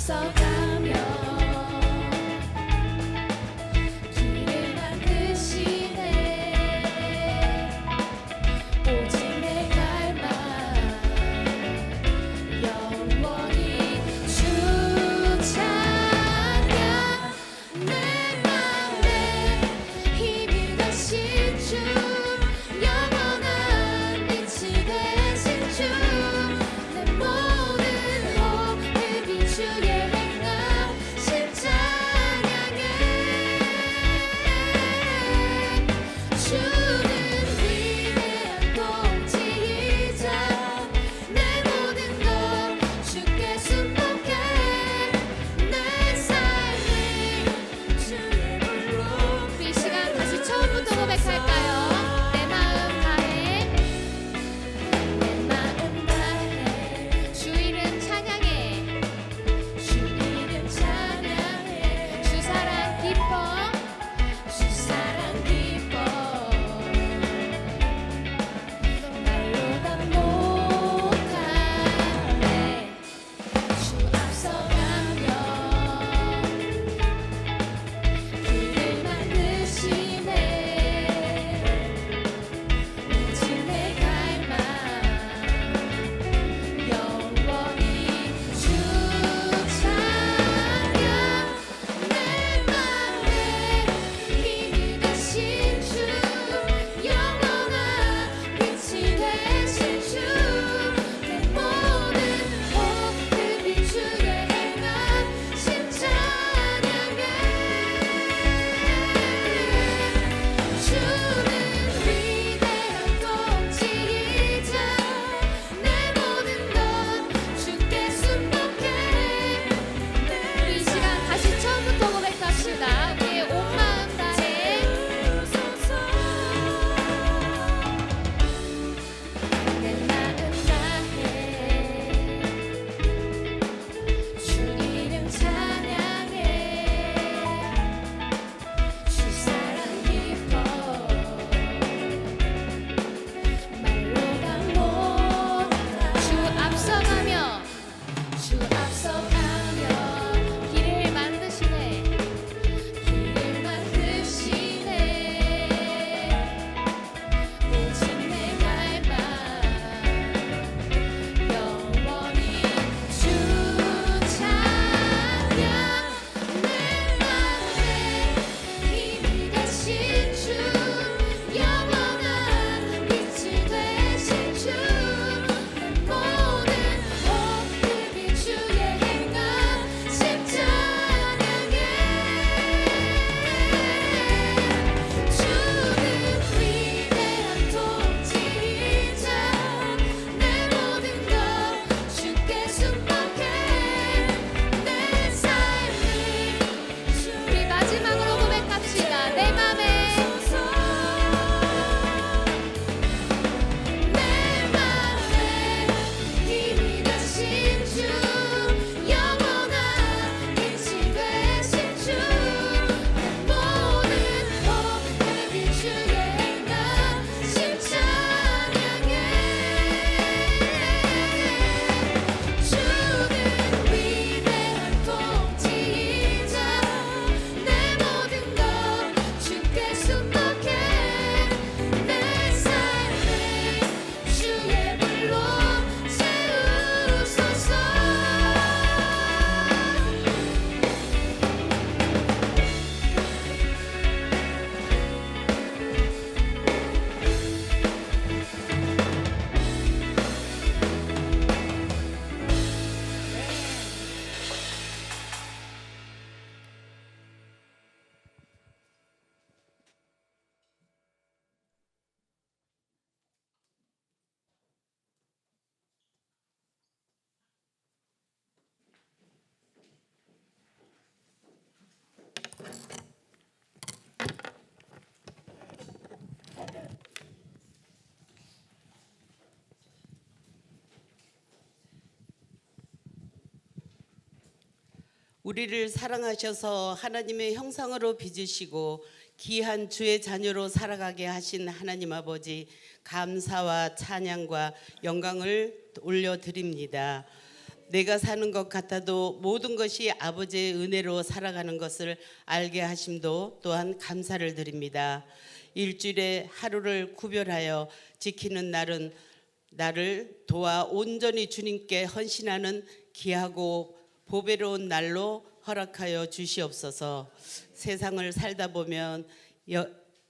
앞서가며 길을 만드시네. 오직 내 갈망 영원히 주 찬양. 내 맘에 힘이 되신 주, 영원한 빛이 되신 주, 내 모든 호흡이 주의 행하신 찬양해. 주는 위대한 통치이자 내 모든 것 주께 순복해. 내 삶을 주의 불로. 우리 이 시간 다시 처음부터 고백할까요? 내 마음 다해, 내 마음 다해 주 이름 찬양해. 주 이름 찬양해. 주 사랑 기뻐, 주 사랑 기뻐. 말로 다 못하네. 주 앞서가며 길을 만드시네. 오직 내 갈망 영원히 주 찬양. 내 맘에 힘이 되신 주, 영원한 빛이 되신 주, 내 모든 호흡이 주의 행하신 찬양해. 주는 위대한 통치이자 내 모든 것 주께 순복해. 우리 이 시간 다시 처음부터 고백합시다. 우리의 온 마음 다해, 내 마음 다해 주 이름 찬양해. 주 사랑 기뻐 말로 다 못하. 주 앞서가며 길을 만드시네. 길을 만드시네. 오직 내 갈망 영원히 주 찬양. 내 맘에 힘이 되신 주, 영원한 빛이 되신 주, 내 모든 호흡이 주의 행하신 찬양해. 주는 위대한 통치이자 내 모든 것 주께 순복해. 내 삶을 우리 마지막으로 고백합시다. 내 맘에 힘이 되신 주, 영원한 빛이 되신 주, 내 모든 호흡이 주의 행하신 찬양해. 주는 위대한 통치이자 내 모든 것 주께 순복해. 내 삶을 주의 불로 채우소서. 우리를 사랑하셔서 하나님의 형상으로 빚으시고 귀한 주의 자녀로 살아가게 하신 하나님 아버지, 감사와 찬양과 영광을 올려드립니다. 내가 사는 것 같아도 모든 것이 아버지의 은혜로 살아가는 것을 알게 하심도 또한 감사를 드립니다. 일주일에 하루를 구별하여 지키는 날은 나를 도와 온전히 주님께 헌신하는 귀하고 보배로운 날로 허락하여 주시옵소서. 세상을 살다 보면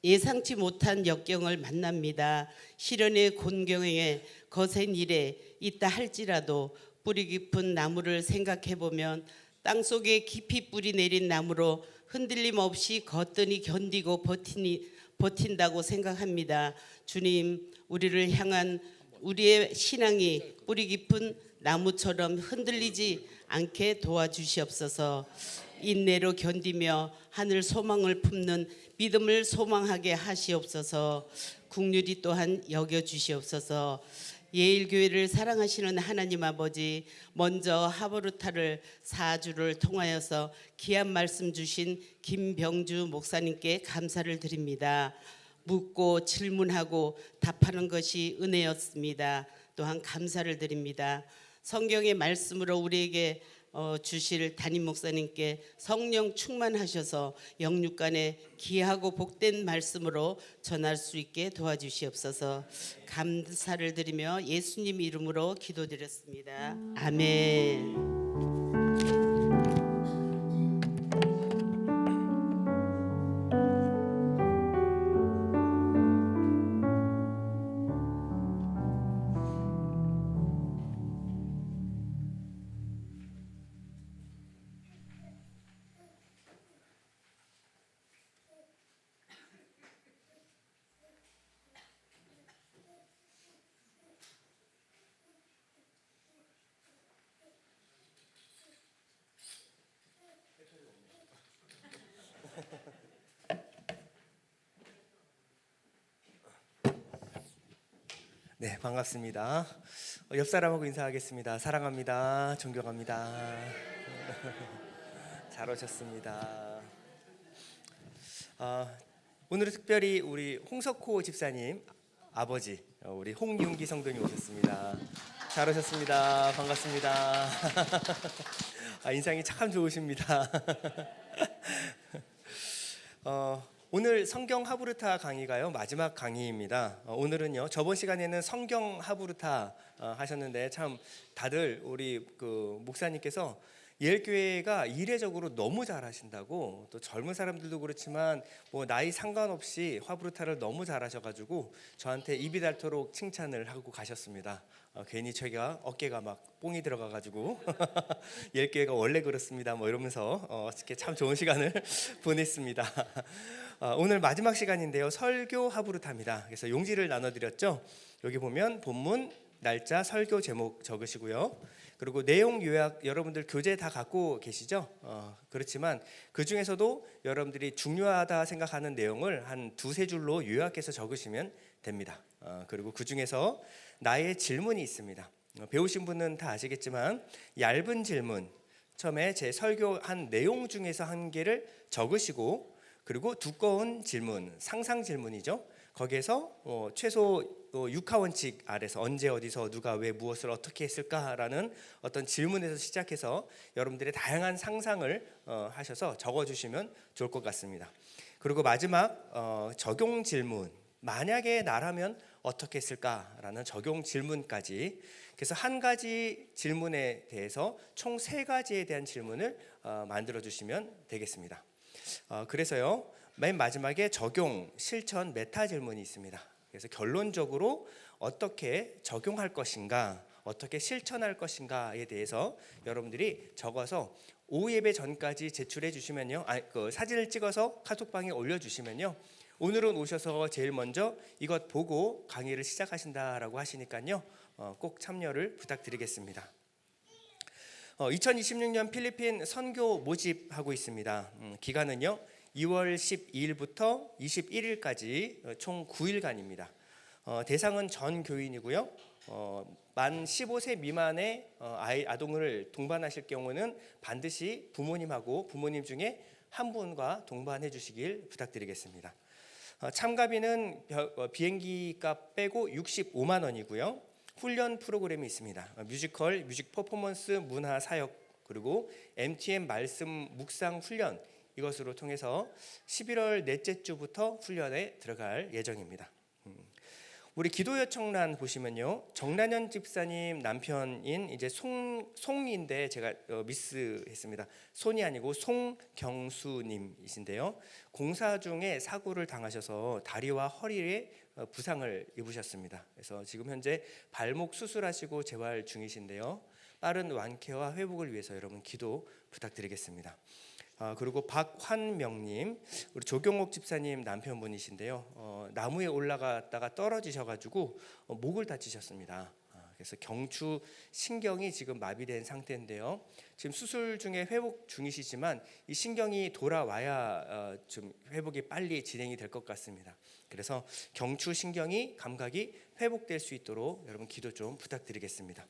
예상치 못한 역경을 만납니다. 시련의 곤경에 거센 일에 있다 할지라도 뿌리 깊은 나무를 생각해 보면 땅 속에 깊이 뿌리 내린 나무로 흔들림 없이 거뜬히 견디고 버틴다고 생각합니다. 주님, 우리를 향한 우리의 신앙이 뿌리 깊은 나무처럼 흔들리지 않게 도와주시옵소서. 인내로 견디며 하늘 소망을 품는 믿음을 소망하게 하시옵소서. 국률이 또한 여겨 주시옵소서. 예일교회를 사랑하시는 하나님 아버지, 먼저 하버루타를 4주를 통하여서 귀한 말씀 주신 김병주 목사님께 감사를 드립니다. 묻고 질문하고 답하는 것이 은혜였습니다. 또한 감사를 드립니다. 성경의 말씀으로 우리에게 주실 담임 목사님께 성령 충만하셔서 영육간에 귀하고 복된 말씀으로 전할 수 있게 도와주시옵소서. 감사를 드리며 예수님 이름으로 기도드렸습니다. 아멘. 네, 반갑습니다. 옆 사람하고 인사하겠습니다. 사랑합니다. 존경합니다. 잘 오셨습니다. 오늘은 특별히 우리 홍석호 집사님 아버지 우리 홍윤기 성도님 오셨습니다. 잘 오셨습니다. 반갑습니다. 인상이 참 좋으십니다. 오늘 성경 하부르타 강의가요 마지막 강의입니다. 오늘은요 저번 시간에는 성경 하부르타 하셨는데 참 다들 우리 그 목사님께서 예일교회가 이례적으로 너무 잘하신다고, 또 젊은 사람들도 그렇지만 뭐 나이 상관없이 하부르타를 너무 잘하셔가지고 저한테 입이 닳도록 칭찬을 하고 가셨습니다. 괜히 제가 어깨가 막 뽕이 들어가가지고 예일교회가 원래 그렇습니다 뭐 이러면서 이렇게 참 좋은 시간을 보냈습니다. 오늘 마지막 시간인데요 설교 하부르타입니다. 그래서 용지를 나눠드렸죠. 여기 보면 본문, 날짜, 설교 제목 적으시고요. 그리고 내용 요약 여러분들 교재 다 갖고 계시죠? 그렇지만 그 중에서도 여러분들이 중요하다 생각하는 내용을 한 두세 줄로 요약해서 적으시면 됩니다. 그리고 그 중에서 나의 질문이 있습니다. 배우신 분은 다 아시겠지만 얇은 질문, 처음에 제 설교한 내용 중에서 한 개를 적으시고, 그리고 두꺼운 질문, 상상 질문이죠. 거기에서 최소 6하 원칙 아래서 언제 어디서 누가 왜 무엇을 어떻게 했을까라는 어떤 질문에서 시작해서 여러분들의 다양한 상상을 하셔서 적어주시면 좋을 것 같습니다. 그리고 마지막 적용 질문, 만약에 나라면 어떻게 했을까라는 적용 질문까지, 그래서 한 가지 질문에 대해서 총 3가지에 대한 질문을 만들어 주시면 되겠습니다. 그래서요 맨 마지막에 적용, 실천, 메타 질문이 있습니다. 그래서 결론적으로 어떻게 적용할 것인가, 어떻게 실천할 것인가에 대해서 여러분들이 적어서 오후 예배 전까지 제출해 주시면요, 그 사진을 찍어서 카톡방에 올려주시면요, 오늘은 오셔서 제일 먼저 이것 보고 강의를 시작하신다라고 하시니까요, 꼭 참여를 부탁드리겠습니다. 2026년 필리핀 선교 모집하고 있습니다. 기간은요 2월 12일부터 21일까지 총 9일간입니다. 대상은 전 교인이고요. 만 15세 미만의 아동을 동반하실 경우는 반드시 부모님하고 부모님 중에 한 분과 동반해 주시길 부탁드리겠습니다. 참가비는 비행기 값 빼고 65만 원이고요. 훈련 프로그램이 있습니다. 뮤지컬, 뮤직 퍼포먼스, 문화 사역, 그리고 MTM 말씀 묵상 훈련, 이것으로 통해서 11월 넷째 주부터 훈련에 들어갈 예정입니다. 우리 기도 요청란 보시면요, 정란현 집사님 남편인 이제 송인데 제가 미스했습니다. 손이 아니고 송경수님이신데요. 공사 중에 사고를 당하셔서 다리와 허리에 부상을 입으셨습니다. 그래서 지금 현재 발목 수술하시고 재활 중이신데요. 빠른 완쾌와 회복을 위해서 여러분 기도 부탁드리겠습니다. 그리고 박환명님, 우리 조경옥 집사님 남편분이신데요. 나무에 올라갔다가 떨어지셔가지고 목을 다치셨습니다. 그래서 경추 신경이 지금 마비된 상태인데요. 지금 수술 중에 회복 중이시지만 이 신경이 돌아와야 좀 회복이 빨리 진행이 될 것 같습니다. 그래서 경추 신경이 감각이 회복될 수 있도록 여러분 기도 좀 부탁드리겠습니다.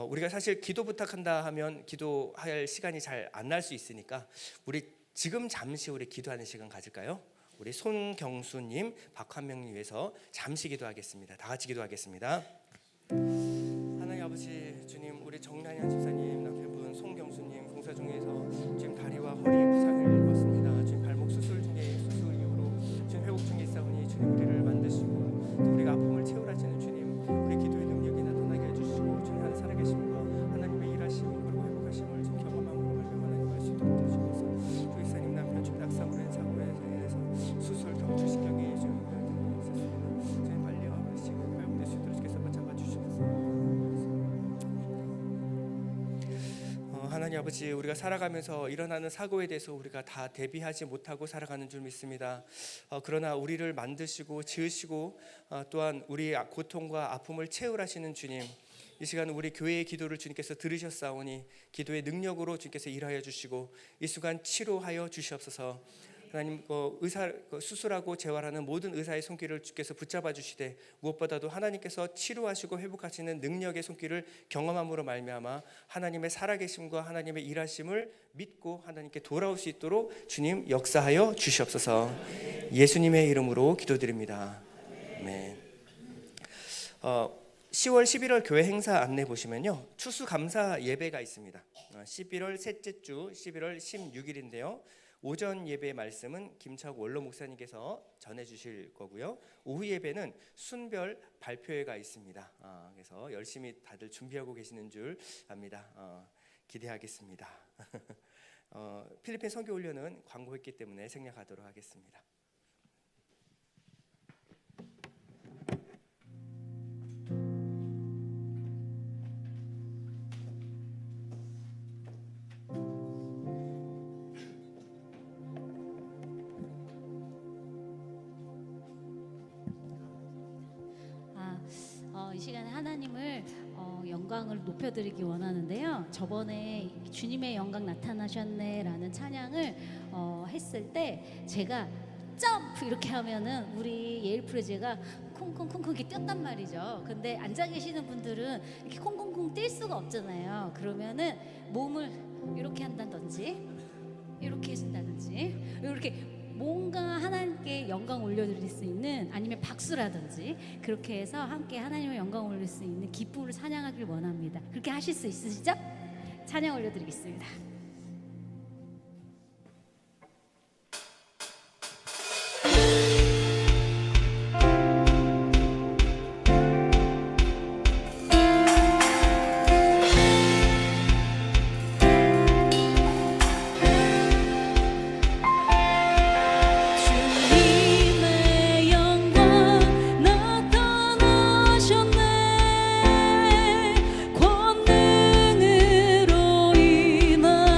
우리가 사실 기도 부탁한다 하면 기도할 시간이 잘 안 날 수 있으니까 우리 지금 잠시 우리 기도하는 시간 가질까요? 우리 손경수님, 박환명님 위해서 잠시 기도하겠습니다. 다 같이 기도하겠습니다. 하나님 아버지, 주님, 우리 정란현 집사님 남편분 송경수님 공사 중에서 지금 다리와 허리 부상을 입었습니다. 지금 발목 수술 중에 수술 이후로 지금 회복 중에 있사오니 주님 우리를 만드시고 또 우리가 아픔을 채우라시는 주님, 우리 기도의 능력이 나타나게 해주시고 주님 한 살아계심과 하나님의 일하심 그리고 회복하심을 지금 경험함으로 말미암아 하나님 할 수 있도록 도와주셔서 주 이사님 남편 좀 낙상으로 사고에 인해서 수술 경추 신경이 좀 있었습니다. 주님 빨리 지금 회복될 수 있도록 주께서 잡아주시옵소서. 하나님 아버지, 우리가 살아가면서 일어나는 사고에 대해서 우리가 다 대비하지 못하고 살아가는 줄 믿습니다. 그러나 우리를 만드시고 지으시고 또한 우리의 고통과 아픔을 채우라시는 주님, 이 시간 우리 교회의 기도를 주님께서 들으셨사오니 기도의 능력으로 주님께서 일하여 주시고 이 순간 치료하여 주시옵소서. 하나님, 수술하고 재활하는 모든 의사의 손길을 주께서 붙잡아 주시되 무엇보다도 하나님께서 치료하시고 회복하시는 능력의 손길을 경험함으로 말미암아 하나님의 살아계심과 하나님의 일하심을 믿고 하나님께 돌아올 수 있도록 주님 역사하여 주시옵소서. 예수님의 이름으로 기도드립니다. 아멘. 10월 11월 교회 행사 안내 보시면요, 추수감사 예배가 있습니다. 11월 셋째 주 11월 16일인데요. 오전 예배 말씀은 김차국 원로 목사님께서 전해주실 거고요. 오후 예배는 순별 발표회가 있습니다. 그래서 열심히 다들 준비하고 계시는 줄 압니다. 기대하겠습니다. 필리핀 선교 훈련은 광고했기 때문에 생략하도록 하겠습니다. 이 시간에 하나님을 영광을 높여드리기 원하는데요. 저번에 주님의 영광 나타나셨네라는 찬양을 했을 때 제가 점프 이렇게 하면은 우리 예일프레제가 콩콩콩콩 이렇게 뛰었단 말이죠. 근데 앉아 계시는 분들은 이렇게 콩콩콩 뛸 수가 없잖아요. 그러면은 몸을 이렇게 한다든지 이렇게 해준다든지 이렇게 뭔가 하나님께 영광 올려드릴 수 있는, 아니면 박수라든지 그렇게 해서 함께 하나님의 영광 올릴 수 있는 기쁨으로 찬양하길 원합니다. 그렇게 하실 수 있으시죠? 찬양 올려드리겠습니다. 권능으로 임하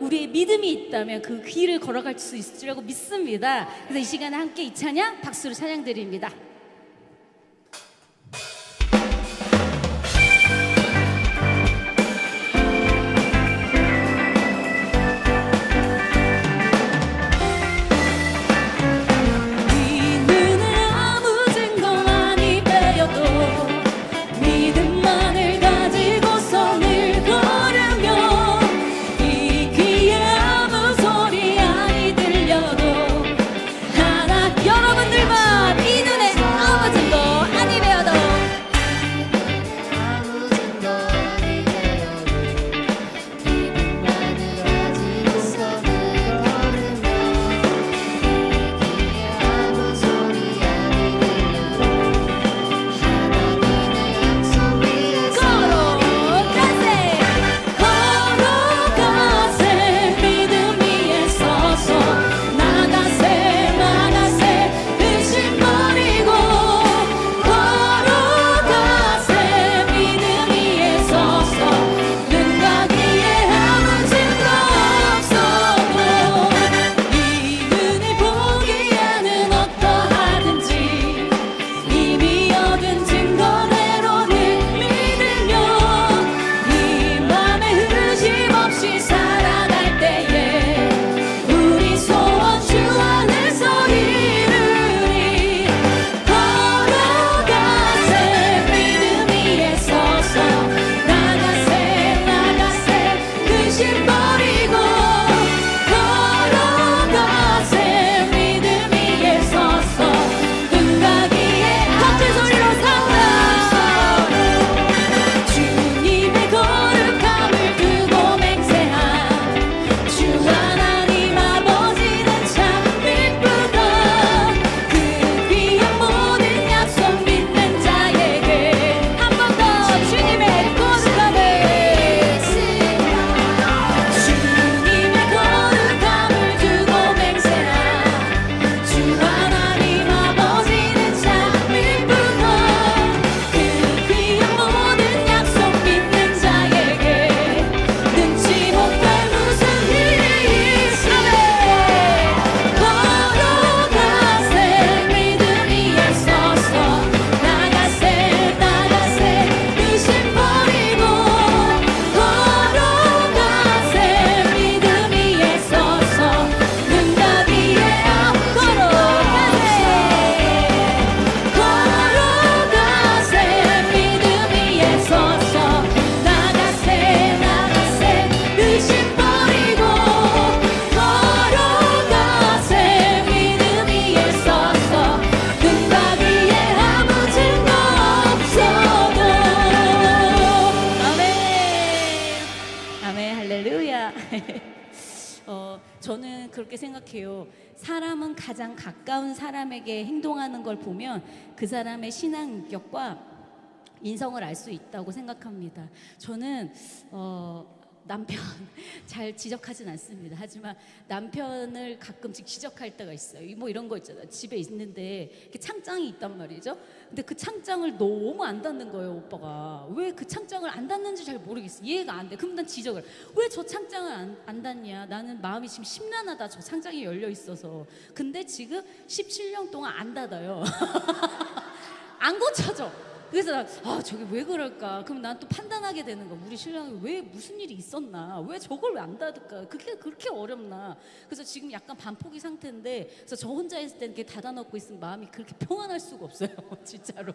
우리의 믿음이 있다면 그 길을 걸어갈 수 있으리라고 믿습니다. 그래서 이 시간에 함께 이 찬양 박수로 찬양드립니다. 이 눈에 아무 증거 많이 빼어도 믿음만을 가지고서 늘 걸으며 이 귀에 아무 소리 아니 들려도 하나 여러분들만 이 눈에 아무 증거 아니 배워도 아무 증거 아니 되어도 믿음만을 가지고서는 걸으며 귀에 아무 소리 아니 들려도 하나님의 약속 위에서 걸어가세 믿음 위에 서서 나가세 의심 버리고 걸어가세 믿음 위에 서서 눈과 귀에 아무 증거 없어도 이 눈이 보기에는 어떠하든지 이미 얻은 증거대로는 믿으며 이 맘에 의심 없이 살아갈 때에 우리 소원 주 안에서 이루리 걸어가세 믿음 위에 서서 나가세 의심 버리고 걸어가세 믿음 위에 서서 눈과 귀에 커튼 소리로 삼아 주님의 거룩함을 두고 맹세한 주 하나님 아버지는 참 기쁘다 그 귀한 모든 약속 믿는 자에게 한 번 더 주님의 거룩함을 주님의 거룩함을 두고 맹세한 주 하나님 아버지는 참 기쁘다 그 귀한 모든 약속 믿는 자에게 능치 못할 무슨 일이 있으네 걸어가세 믿음 위에 서서 나가세 의심 버리고 걸어가세 믿음 위에 서서 눈과 귀에 걸어가세 믿음 위에 서서 나가세 의심 버리고 걸어가세 믿음 위에 서서 눈과 귀에 아무 증거 없어도 아멘 할렐루야. 저는 그렇게 생각해요. 사람은 가장 가까운 사람에게 행동하는 걸 보면 그 사람의 신앙력과 인성을 알 수 있다고 생각합니다. 저는 남편 잘 지적하진 않습니다. 하지만 남편을 가끔씩 지적할 때가 있어요. 뭐 이런 거 있잖아요. 집에 있는데 이렇게 창장이 있단 말이죠. 근데 그 창장을 너무 안 닫는 거예요, 오빠가. 왜 그 창장을 안 닫는지 잘 모르겠어. 이해가 안 돼. 그럼 난 지적을. 왜 저 창장을 안 닫냐? 나는 마음이 지금 심란하다. 저 창장이 열려 있어서. 근데 지금 17년 동안 안 닫아요. 안 고쳐져. 그래서 저게 왜 그럴까? 그럼 난 또 판단하게 되는 거야. 우리 신랑이 왜 무슨 일이 있었나? 왜 저걸 왜 안 닫을까? 그게 그렇게 어렵나? 그래서 지금 약간 반포기 상태인데, 그래서 저 혼자 있을 때 이렇게 닫아놓고 있으면 마음이 그렇게 평안할 수가 없어요. 진짜로.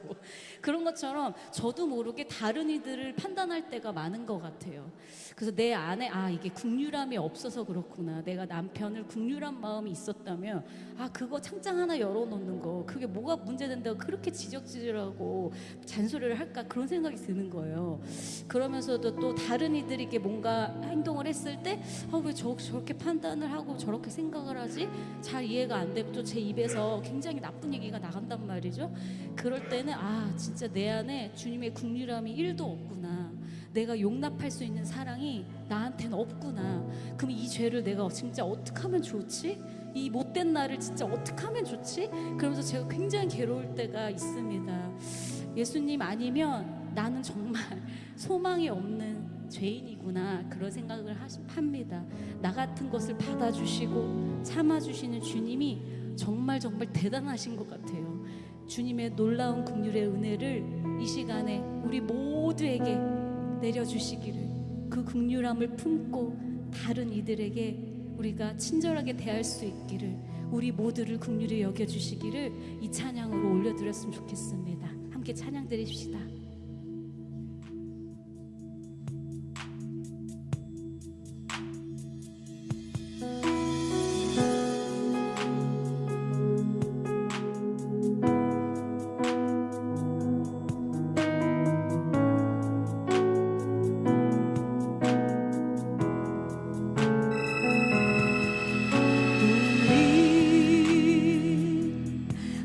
그런 것처럼 저도 모르게 다른 이들을 판단할 때가 많은 것 같아요. 그래서 내 안에 이게 국률함이 없어서 그렇구나. 내가 남편을 국률한 마음이 있었다면 그거 창장 하나 열어놓는 거 그게 뭐가 문제된다고 그렇게 지적질하고 잔소리를 할까 그런 생각이 드는 거예요. 그러면서도 또 다른 이들이 이게 뭔가 행동을 했을 때 왜 저렇게 판단을 하고 저렇게 생각을 하지? 잘 이해가 안 되고 또 제 입에서 굉장히 나쁜 얘기가 나간단 말이죠. 그럴 때는 진짜 내 안에 주님의 국률함이 1도 없구나. 내가 용납할 수 있는 사랑이 나한테는 없구나. 그럼 이 죄를 내가 진짜 어떻게 하면 좋지? 이 못된 나를 진짜 어떻게 하면 좋지? 그러면서 제가 굉장히 괴로울 때가 있습니다. 예수님 아니면 나는 정말 소망이 없는 죄인이구나 그런 생각을 합니다. 나 같은 것을 받아주시고 참아주시는 주님이 정말 대단하신 것 같아요. 주님의 놀라운 긍휼의 은혜를 이 시간에 우리 모두에게 내려주시기를, 그 긍휼함을 품고 다른 이들에게 우리가 친절하게 대할 수 있기를, 우리 모두를 긍휼히 여겨주시기를 이 찬양으로 올려드렸으면 좋겠습니다. 함께 찬양 드립시다.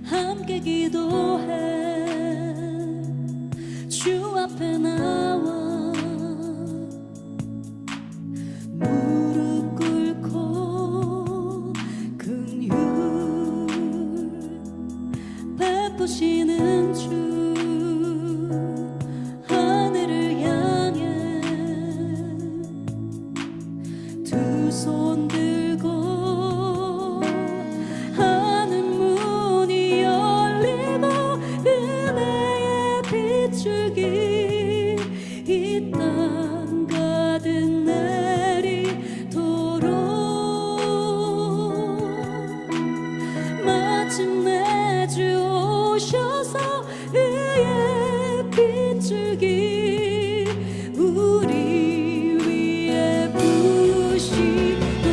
함께 기도해 주 앞에 나와 무릎 꿇고 긍휼 베푸시는 주 하늘을 향해 두 손 들고 하는 문이 열리고 은혜의 빗줄기 이 땅 가득 내리도록 마침내 주 오셔서 의의 빗줄기 우리 위에 부으시고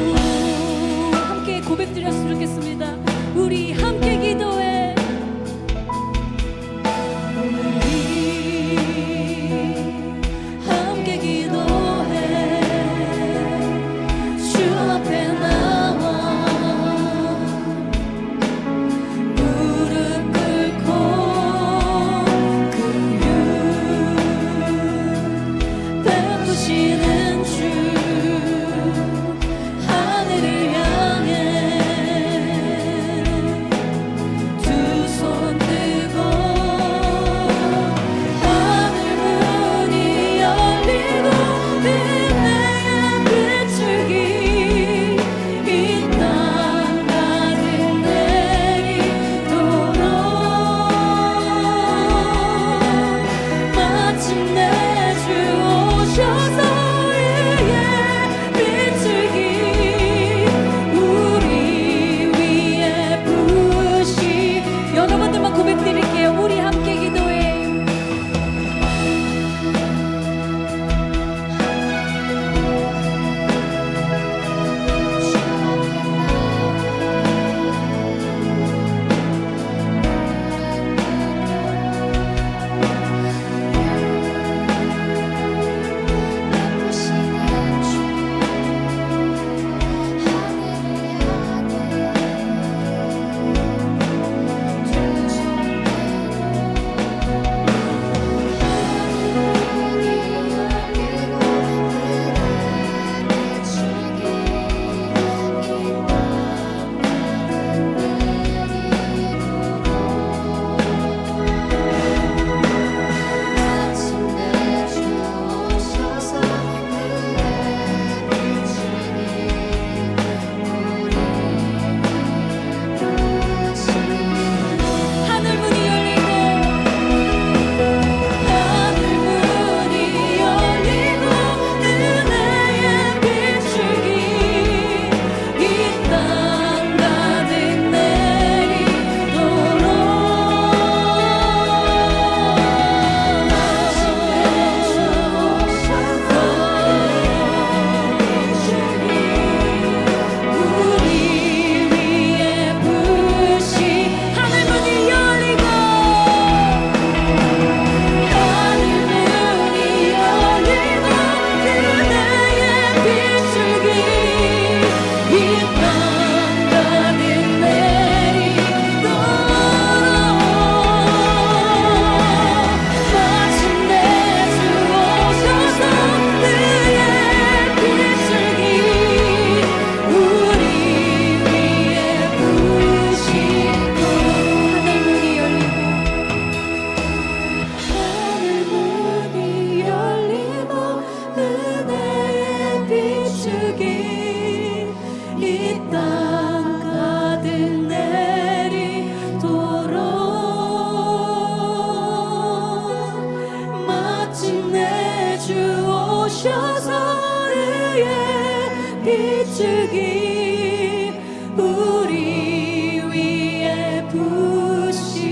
빗줄기 우리 위에 부시도록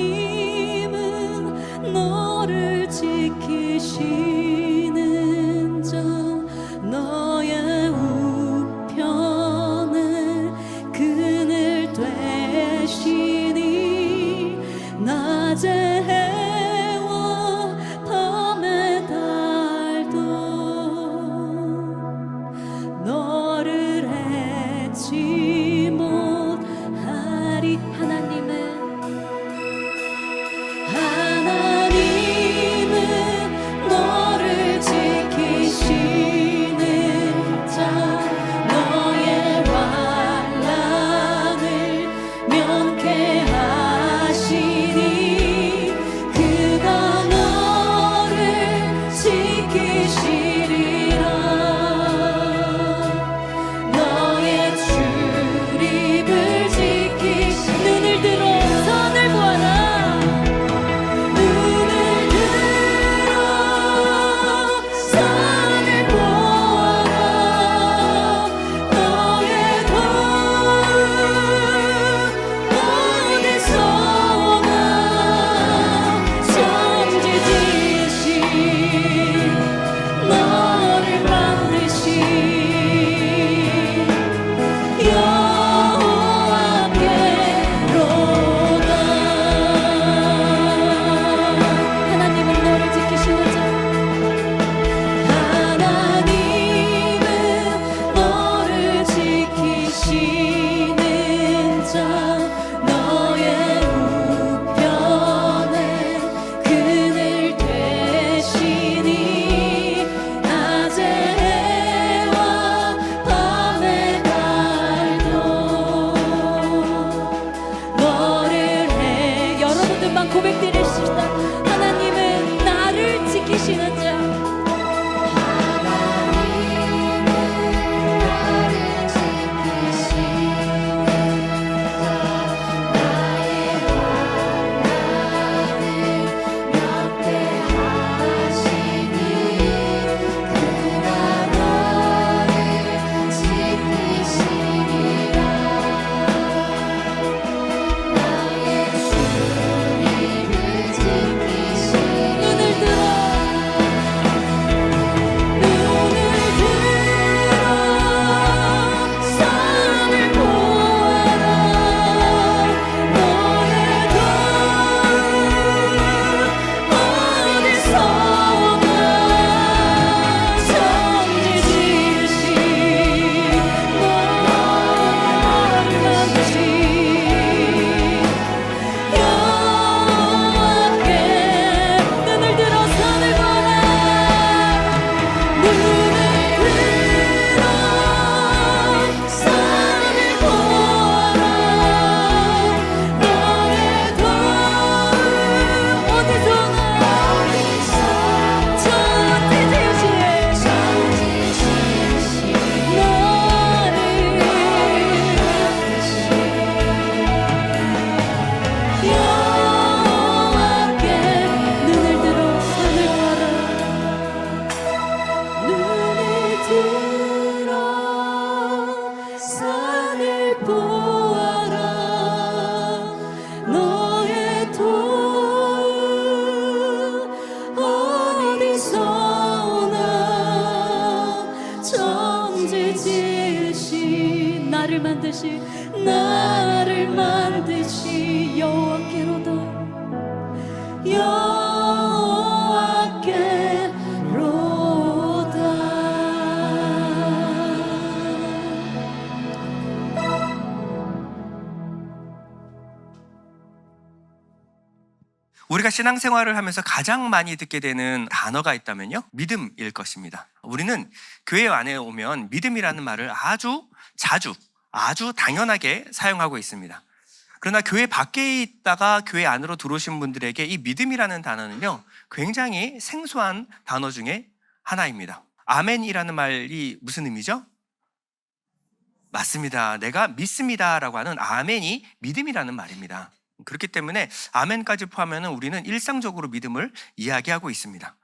하나님은 너를 지키시는 점 너의 우편에 그늘 되시니 낮에 해와 밤에 달도 너를 해치 못하리. 하나님은 너를 지키시는 자 너의 환난을 면케하시니 그가 너를 지키시리라. 너의 출입을 지키시 눈을 들어 선을 보아라. 눈을 들어 산을 보아라. 너의 도움 어디서 오나. 천지지으신 너를 만드신 여호와께로다. 하나님은 너를 지키시는 자 하나님은 너를 지키시는 자 너의 우편에 그늘 되시니 낮에 해와 밤에 달도 너를 해. 여러분들만 고백드리십시다. 하나님은 나를 지키시는 자 눈을 들어 산을 보아라. 너의 도움 어디서 오나. 천지지으신 너를 만드신 여호와께 눈을 들어 산을 보라. 눈을 들어 산을 보아라. 너의 도움 어디서 오나. 천지지으신 너를 여호와께 눈을 들어 산을 보아라. 눈을 들어 산을 보아라. 너의 도움 어디서 오나. 천지지으신 나를 만드신 여호와께로다. 우리가 신앙생활을 하면서 가장 많이 듣게 되는 단어가 있다면요, 믿음일 것입니다. 우리는 교회 안에 오면 믿음이라는 말을 아주 자주, 아주 당연하게 사용하고 있습니다. 그러나 교회 밖에 있다가 교회 안으로 들어오신 분들에게 이 믿음이라는 단어는요, 굉장히 생소한 단어 중에 하나입니다. 아멘이라는 말이 무슨 의미죠? 맞습니다. 내가 믿습니다 라고 하는 아멘이 믿음이라는 말입니다. 그렇기 때문에 아멘까지 포함하면 우리는 일상적으로 믿음을 이야기하고 있습니다.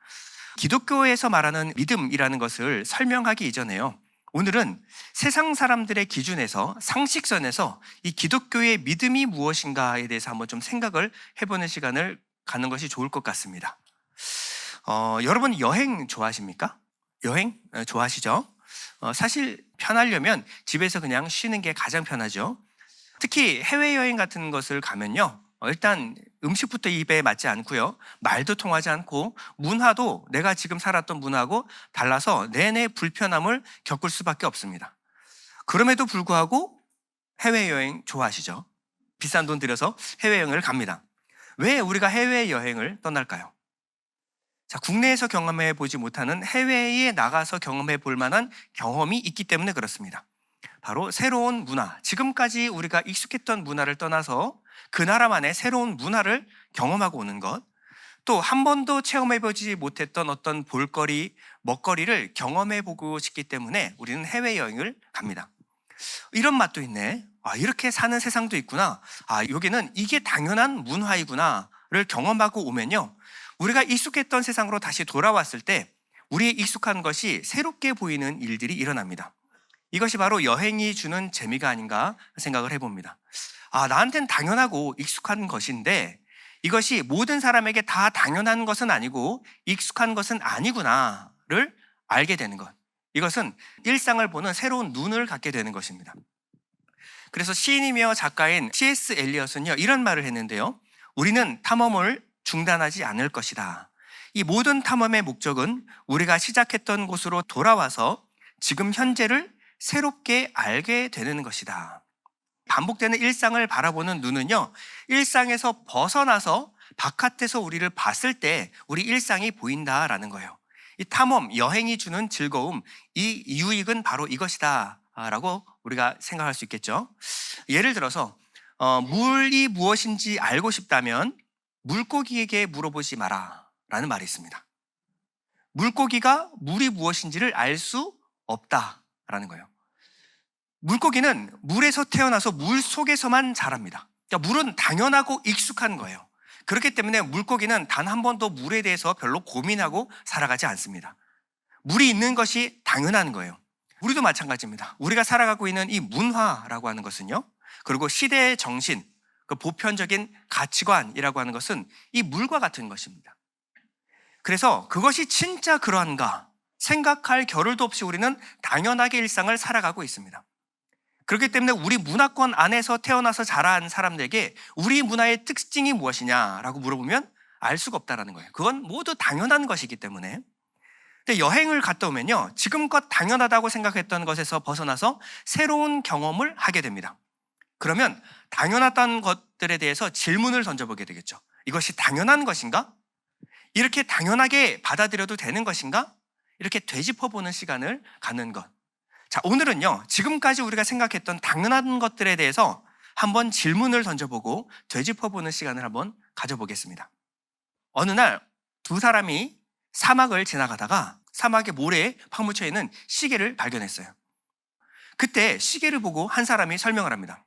기독교에서 말하는 믿음이라는 것을 설명하기 이전에요, 오늘은 세상 사람들의 기준에서, 상식선에서 이 기독교의 믿음이 무엇인가에 대해서 한번 좀 생각을 해보는 시간을 갖는 것이 좋을 것 같습니다. 여러분 여행 좋아하십니까? 여행 좋아하시죠? 사실 편하려면 집에서 그냥 쉬는 게 가장 편하죠. 특히 해외여행 같은 것을 가면요, 일단 음식부터 입에 맞지 않고요, 말도 통하지 않고 문화도 내가 지금 살았던 문화하고 달라서 내내 불편함을 겪을 수밖에 없습니다. 그럼에도 불구하고 해외여행 좋아하시죠? 비싼 돈 들여서 해외여행을 갑니다. 왜 우리가 해외여행을 떠날까요? 자, 국내에서 경험해 보지 못하는 해외에 나가서 경험해 볼 만한 경험이 있기 때문에 그렇습니다. 바로 새로운 문화, 지금까지 우리가 익숙했던 문화를 떠나서 그 나라만의 새로운 문화를 경험하고 오는 것, 또 한 번도 체험해보지 못했던 어떤 볼거리, 먹거리를 경험해보고 싶기 때문에 우리는 해외여행을 갑니다. 이런 맛도 있네, 이렇게 사는 세상도 있구나, 여기는 이게 당연한 문화이구나를 경험하고 오면요, 우리가 익숙했던 세상으로 다시 돌아왔을 때 우리의 익숙한 것이 새롭게 보이는 일들이 일어납니다. 이것이 바로 여행이 주는 재미가 아닌가 생각을 해봅니다. 나한테는 당연하고 익숙한 것인데 이것이 모든 사람에게 다 당연한 것은 아니고 익숙한 것은 아니구나를 알게 되는 것, 이것은 일상을 보는 새로운 눈을 갖게 되는 것입니다. 그래서 시인이며 작가인 C.S. 엘리엇은요, 이런 말을 했는데요, 우리는 탐험을 중단하지 않을 것이다. 이 모든 탐험의 목적은 우리가 시작했던 곳으로 돌아와서 지금 현재를 새롭게 알게 되는 것이다. 반복되는 일상을 바라보는 눈은요, 일상에서 벗어나서 바깥에서 우리를 봤을 때 우리 일상이 보인다라는 거예요. 이 탐험, 여행이 주는 즐거움, 이 유익은 바로 이것이다 라고 우리가 생각할 수 있겠죠. 예를 들어서 물이 무엇인지 알고 싶다면 물고기에게 물어보지 마라 라는 말이 있습니다. 물고기가 물이 무엇인지를 알 수 없다라는 거예요. 물고기는 물에서 태어나서 물 속에서만 자랍니다. 그러니까 물은 당연하고 익숙한 거예요. 그렇기 때문에 물고기는 단 한 번도 물에 대해서 별로 고민하고 살아가지 않습니다. 물이 있는 것이 당연한 거예요. 우리도 마찬가지입니다. 우리가 살아가고 있는 이 문화라고 하는 것은요, 그리고 시대의 정신, 그 보편적인 가치관이라고 하는 것은 이 물과 같은 것입니다. 그래서 그것이 진짜 그러한가 생각할 겨를도 없이 우리는 당연하게 일상을 살아가고 있습니다. 그렇기 때문에 우리 문화권 안에서 태어나서 자란 사람들에게 우리 문화의 특징이 무엇이냐라고 물어보면 알 수가 없다는 거예요. 그건 모두 당연한 것이기 때문에. 근데 여행을 갔다 오면요, 지금껏 당연하다고 생각했던 것에서 벗어나서 새로운 경험을 하게 됩니다. 그러면 당연하다는 것들에 대해서 질문을 던져보게 되겠죠. 이것이 당연한 것인가? 이렇게 당연하게 받아들여도 되는 것인가? 이렇게 되짚어보는 시간을 갖는 것. 자, 오늘은요, 지금까지 우리가 생각했던 당연한 것들에 대해서 한번 질문을 던져보고 되짚어보는 시간을 한번 가져보겠습니다. 어느 날 두 사람이 사막을 지나가다가 사막의 모래에 파묻혀 있는 시계를 발견했어요. 그때 시계를 보고 한 사람이 설명을 합니다.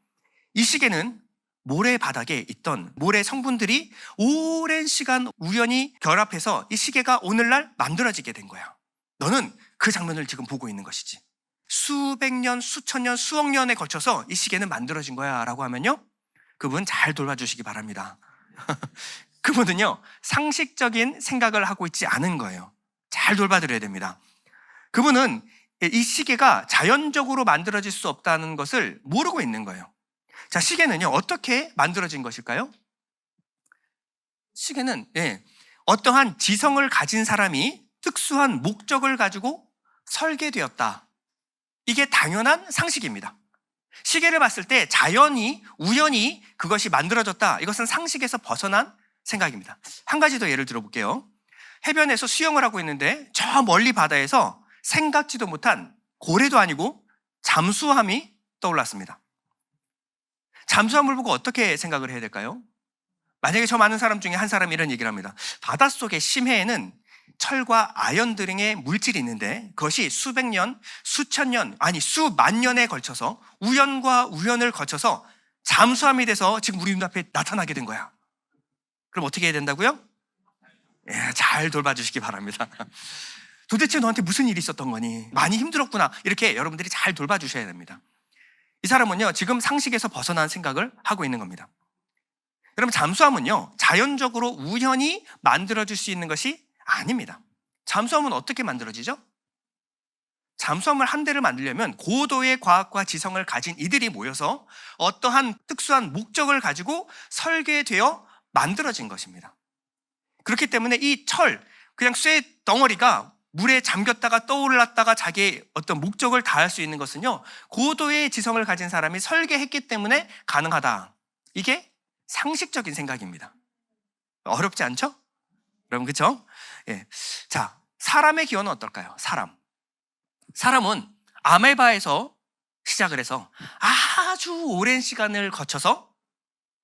이 시계는 모래 바닥에 있던 모래 성분들이 오랜 시간 우연히 결합해서 이 시계가 오늘날 만들어지게 된 거야. 너는 그 장면을 지금 보고 있는 것이지. 수백 년, 수천 년, 수억 년에 걸쳐서 이 시계는 만들어진 거야 라고 하면요, 그분 잘 돌봐주시기 바랍니다. 그분은요, 상식적인 생각을 하고 있지 않은 거예요. 잘 돌봐드려야 됩니다. 그분은 이 시계가 자연적으로 만들어질 수 없다는 것을 모르고 있는 거예요. 자, 시계는요, 어떻게 만들어진 것일까요? 시계는 어떠한 지성을 가진 사람이 특수한 목적을 가지고 설계되었다. 이게 당연한 상식입니다. 시계를 봤을 때 자연히, 우연히 그것이 만들어졌다. 이것은 상식에서 벗어난 생각입니다. 한 가지 더 예를 들어볼게요. 해변에서 수영을 하고 있는데 저 멀리 바다에서 생각지도 못한 고래도 아니고 잠수함이 떠올랐습니다. 잠수함을 보고 어떻게 생각을 해야 될까요? 만약에 저 많은 사람 중에 한 사람이 이런 얘기를 합니다. 바닷속의 심해에는 철과 아연 등의 물질이 있는데 그것이 수백 년, 수천 년, 아니 수만 년에 걸쳐서 우연과 우연을 거쳐서 잠수함이 돼서 지금 우리 눈앞에 나타나게 된 거야. 그럼 어떻게 해야 된다고요? 예, 잘 돌봐주시기 바랍니다. 도대체 너한테 무슨 일이 있었던 거니? 많이 힘들었구나. 이렇게 여러분들이 잘 돌봐주셔야 됩니다. 이 사람은요, 지금 상식에서 벗어난 생각을 하고 있는 겁니다. 여러분, 잠수함은요, 자연적으로 우연히 만들어질 수 있는 것이 아닙니다. 잠수함은 어떻게 만들어지죠? 잠수함을 한 대를 만들려면 고도의 과학과 지성을 가진 이들이 모여서 어떠한 특수한 목적을 가지고 설계되어 만들어진 것입니다. 그렇기 때문에 이 그냥 쇠 덩어리가 물에 잠겼다가 떠올랐다가 자기의 어떤 목적을 다할 수 있는 것은요, 고도의 지성을 가진 사람이 설계했기 때문에 가능하다. 이게 상식적인 생각입니다. 어렵지 않죠? 여러분, 그렇죠? 예. 자, 사람의 기원은 어떨까요? 사람은 아메바에서 시작을 해서 아주 오랜 시간을 거쳐서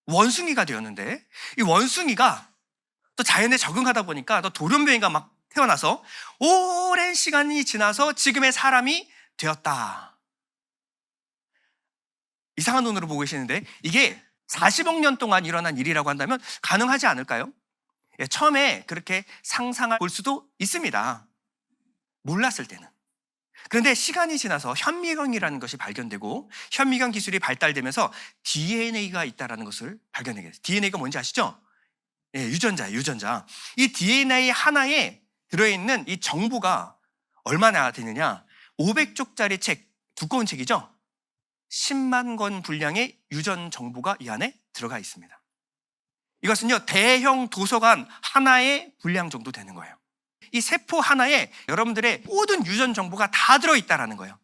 원숭이가 되었는데, 이 원숭이가 또 자연에 적응하다 보니까 또 돌연변이가 막 태어나서 오랜 시간이 지나서 지금의 사람이 되었다. 이상한 눈으로 보고 계시는데 이게 40억 년 동안 일어난 일이라고 한다면 가능하지 않을까요? 예, 처음에 그렇게 상상해 볼 수도 있습니다. 몰랐을 때는. 그런데 시간이 지나서 현미경이라는 것이 발견되고 현미경 기술이 발달되면서 DNA가 있다는 것을 발견하게 됐어요. DNA가 뭔지 아시죠? 예, 유전자. 이 DNA 하나에 들어있는 이 정보가 얼마나 되느냐? 500쪽짜리 책, 두꺼운 책이죠? 10만 권 분량의 유전 정보가 이 안에 들어가 있습니다. 이것은요, 대형 도서관 하나의 분량 정도 되는 거예요. 이 세포 하나에 여러분들의 모든 유전 정보가 다 들어있다는 거예요.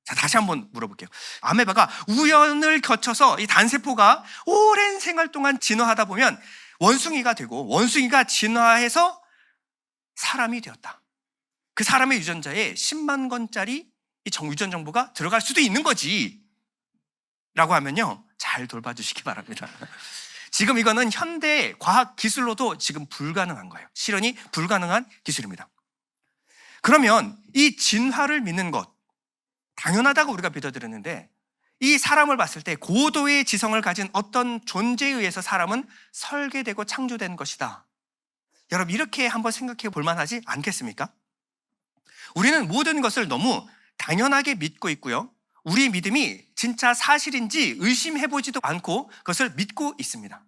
자, 다시 한번 물어볼게요. 아메바가 우연을 거쳐서 이 단세포가 오랜 생활 동안 진화하다 보면 원숭이가 되고 원숭이가 진화해서 사람이 되었다. 그 사람의 유전자에 10만 권짜리 이 유전 정보가 들어갈 수도 있는 거지 라고 하면요, 잘 돌봐주시기 바랍니다. 지금 이거는 현대 과학 기술로도 지금 불가능한 거예요. 실현이 불가능한 기술입니다. 그러면 이 진화를 믿는 것, 당연하다고 우리가 믿어드렸는데, 이 사람을 봤을 때 고도의 지성을 가진 어떤 존재에 의해서 사람은 설계되고 창조된 것이다. 여러분, 이렇게 한번 생각해 볼 만하지 않겠습니까? 우리는 모든 것을 너무 당연하게 믿고 있고요, 우리 믿음이 진짜 사실인지 의심해보지도 않고 그것을 믿고 있습니다.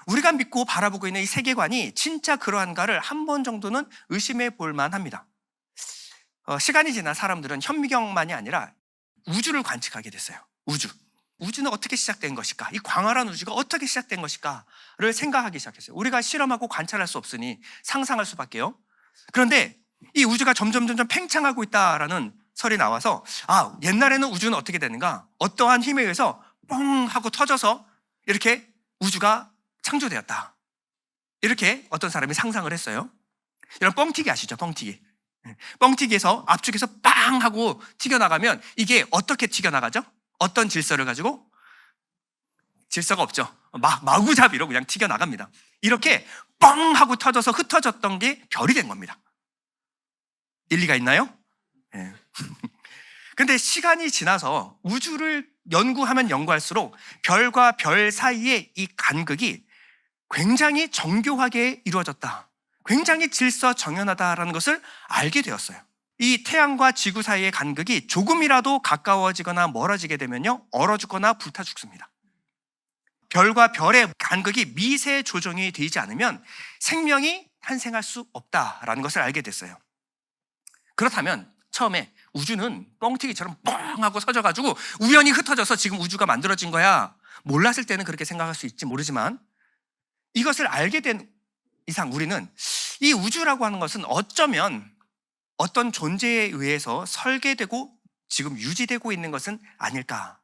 우리가 믿고 바라보고 있는 이 세계관이 진짜 그러한가를 한 번 정도는 의심해 볼 만합니다. 시간이 지난 사람들은 현미경만이 아니라 우주를 관측하게 됐어요. 우주는 어떻게 시작된 것일까? 이 광활한 우주가 어떻게 시작된 것일까를 생각하기 시작했어요. 우리가 실험하고 관찰할 수 없으니 상상할 수밖에요. 그런데 이 우주가 점점 팽창하고 있다라는 설이 나와서, 옛날에는 우주는 어떻게 되는가? 어떠한 힘에 의해서 뻥 하고 터져서 이렇게 우주가 창조되었다. 이렇게 어떤 사람이 상상을 했어요. 여러분, 뻥튀기 아시죠? 뻥튀기에서 앞쪽에서 빵 하고 튀겨나가면 이게 어떻게 튀겨나가죠? 어떤 질서를 가지고? 질서가 없죠. 마구잡이로 그냥 튀겨나갑니다. 이렇게 뻥 하고 터져서 흩어졌던 게 별이 된 겁니다. 일리가 있나요? 네. 근데 시간이 지나서 우주를 연구하면 연구할수록 별과 별 사이의 이 간극이 굉장히 정교하게 이루어졌다. 굉장히 질서정연하다라는 것을 알게 되었어요. 이 태양과 지구 사이의 간극이 조금이라도 가까워지거나 멀어지게 되면요, 얼어 죽거나 불타 죽습니다. 별과 별의 간극이 미세 조정이 되지 않으면 생명이 탄생할 수 없다라는 것을 알게 됐어요. 그렇다면 처음에 우주는 뻥튀기처럼 뻥 하고 서져가지고 우연히 흩어져서 지금 우주가 만들어진 거야, 몰랐을 때는 그렇게 생각할 수 있지 모르지만, 이것을 알게 된 이상 우리는 이 우주라고 하는 것은 어쩌면 어떤 존재에 의해서 설계되고 지금 유지되고 있는 것은 아닐까,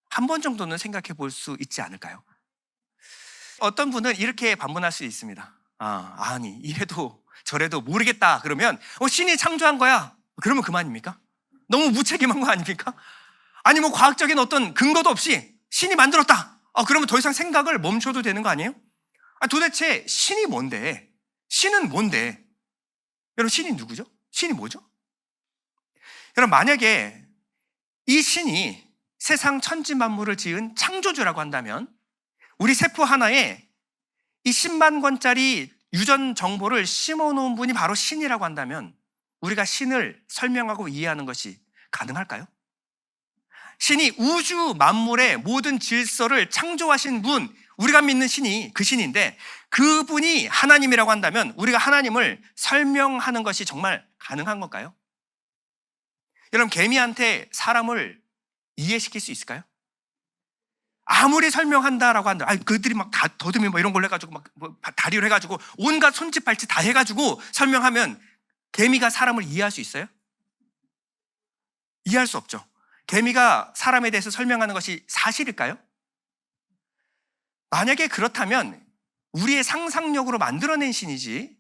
한 번 정도는 생각해 볼 수 있지 않을까요? 어떤 분은 이렇게 반문할 수 있습니다. 아니 이래도 저래도 모르겠다 그러면 신이 창조한 거야, 그러면 그만입니까? 너무 무책임한 거 아닙니까? 아니 과학적인 어떤 근거도 없이 신이 만들었다, 그러면 더 이상 생각을 멈춰도 되는 거 아니에요? 도대체 신이 뭔데? 신은 뭔데? 여러분, 신이 누구죠? 신이 뭐죠? 여러분, 만약에 이 신이 세상 천지 만물을 지은 창조주라고 한다면 우리 세포 하나에 이 10만 권짜리 유전 정보를 심어놓은 분이 바로 신이라고 한다면 우리가 신을 설명하고 이해하는 것이 가능할까요? 신이 우주 만물의 모든 질서를 창조하신 분, 우리가 믿는 신이 그 신인데 그분이 하나님이라고 한다면 우리가 하나님을 설명하는 것이 정말 가능한 걸까요? 여러분, 개미한테 사람을 이해시킬 수 있을까요? 아무리 설명한다라고 한다. 그들이 막 더듬이 뭐 이런 걸 해가지고 막 다리를 해가지고 온갖 손짓 발짓 다 해가지고 설명하면 개미가 사람을 이해할 수 있어요? 이해할 수 없죠. 개미가 사람에 대해서 설명하는 것이 사실일까요? 만약에 그렇다면 우리의 상상력으로 만들어낸 신이지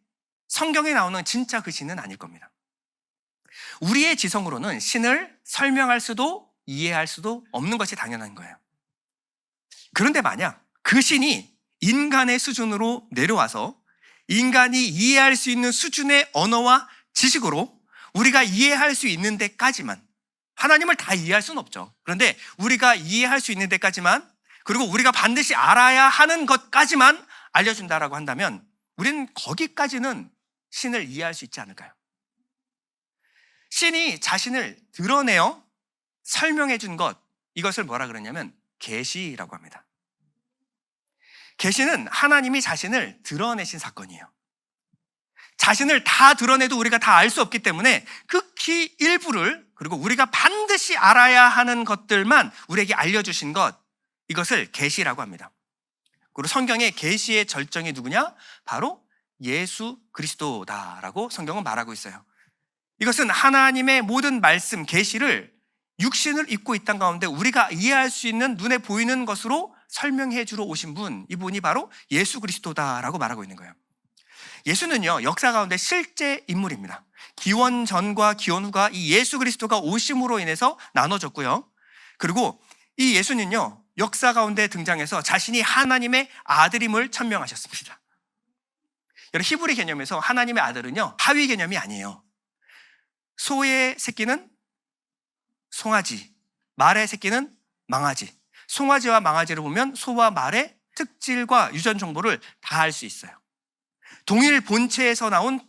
성경에 나오는 진짜 그 신은 아닐 겁니다. 우리의 지성으로는 신을 설명할 수도 이해할 수도 없는 것이 당연한 거예요. 그런데 만약 그 신이 인간의 수준으로 내려와서 인간이 이해할 수 있는 수준의 언어와 지식으로 우리가 이해할 수 있는 데까지만, 하나님을 다 이해할 수는 없죠. 그런데 우리가 이해할 수 있는 데까지만, 그리고 우리가 반드시 알아야 하는 것까지만 알려준다라고 한다면 우리는 거기까지는 신을 이해할 수 있지 않을까요? 신이 자신을 드러내어 설명해 준 것, 이것을 뭐라 그러냐면 계시라고 합니다. 계시는 하나님이 자신을 드러내신 사건이에요. 자신을 다 드러내도 우리가 다 알 수 없기 때문에 극히 일부를, 그리고 우리가 반드시 알아야 하는 것들만 우리에게 알려주신 것, 이것을 계시라고 합니다. 그리고 성경의 계시의 절정이 누구냐? 바로 예수 그리스도다라고 성경은 말하고 있어요. 이것은 하나님의 모든 말씀, 계시를 육신을 입고 있던 가운데 우리가 이해할 수 있는 눈에 보이는 것으로 설명해 주러 오신 분, 이분이 바로 예수 그리스도다라고 말하고 있는 거예요. 예수는요, 역사 가운데 실제 인물입니다. 기원 전과 기원 후가 이 예수 그리스도가 오심으로 인해서 나눠졌고요. 그리고 이 예수는요, 역사 가운데 등장해서 자신이 하나님의 아들임을 천명하셨습니다. 여러분, 히브리 개념에서 하나님의 아들은요, 하위 개념이 아니에요. 소의 새끼는 송아지, 말의 새끼는 망아지. 송아지와 망아지를 보면 소와 말의 특질과 유전 정보를 다 알 수 있어요. 동일 본체에서 나온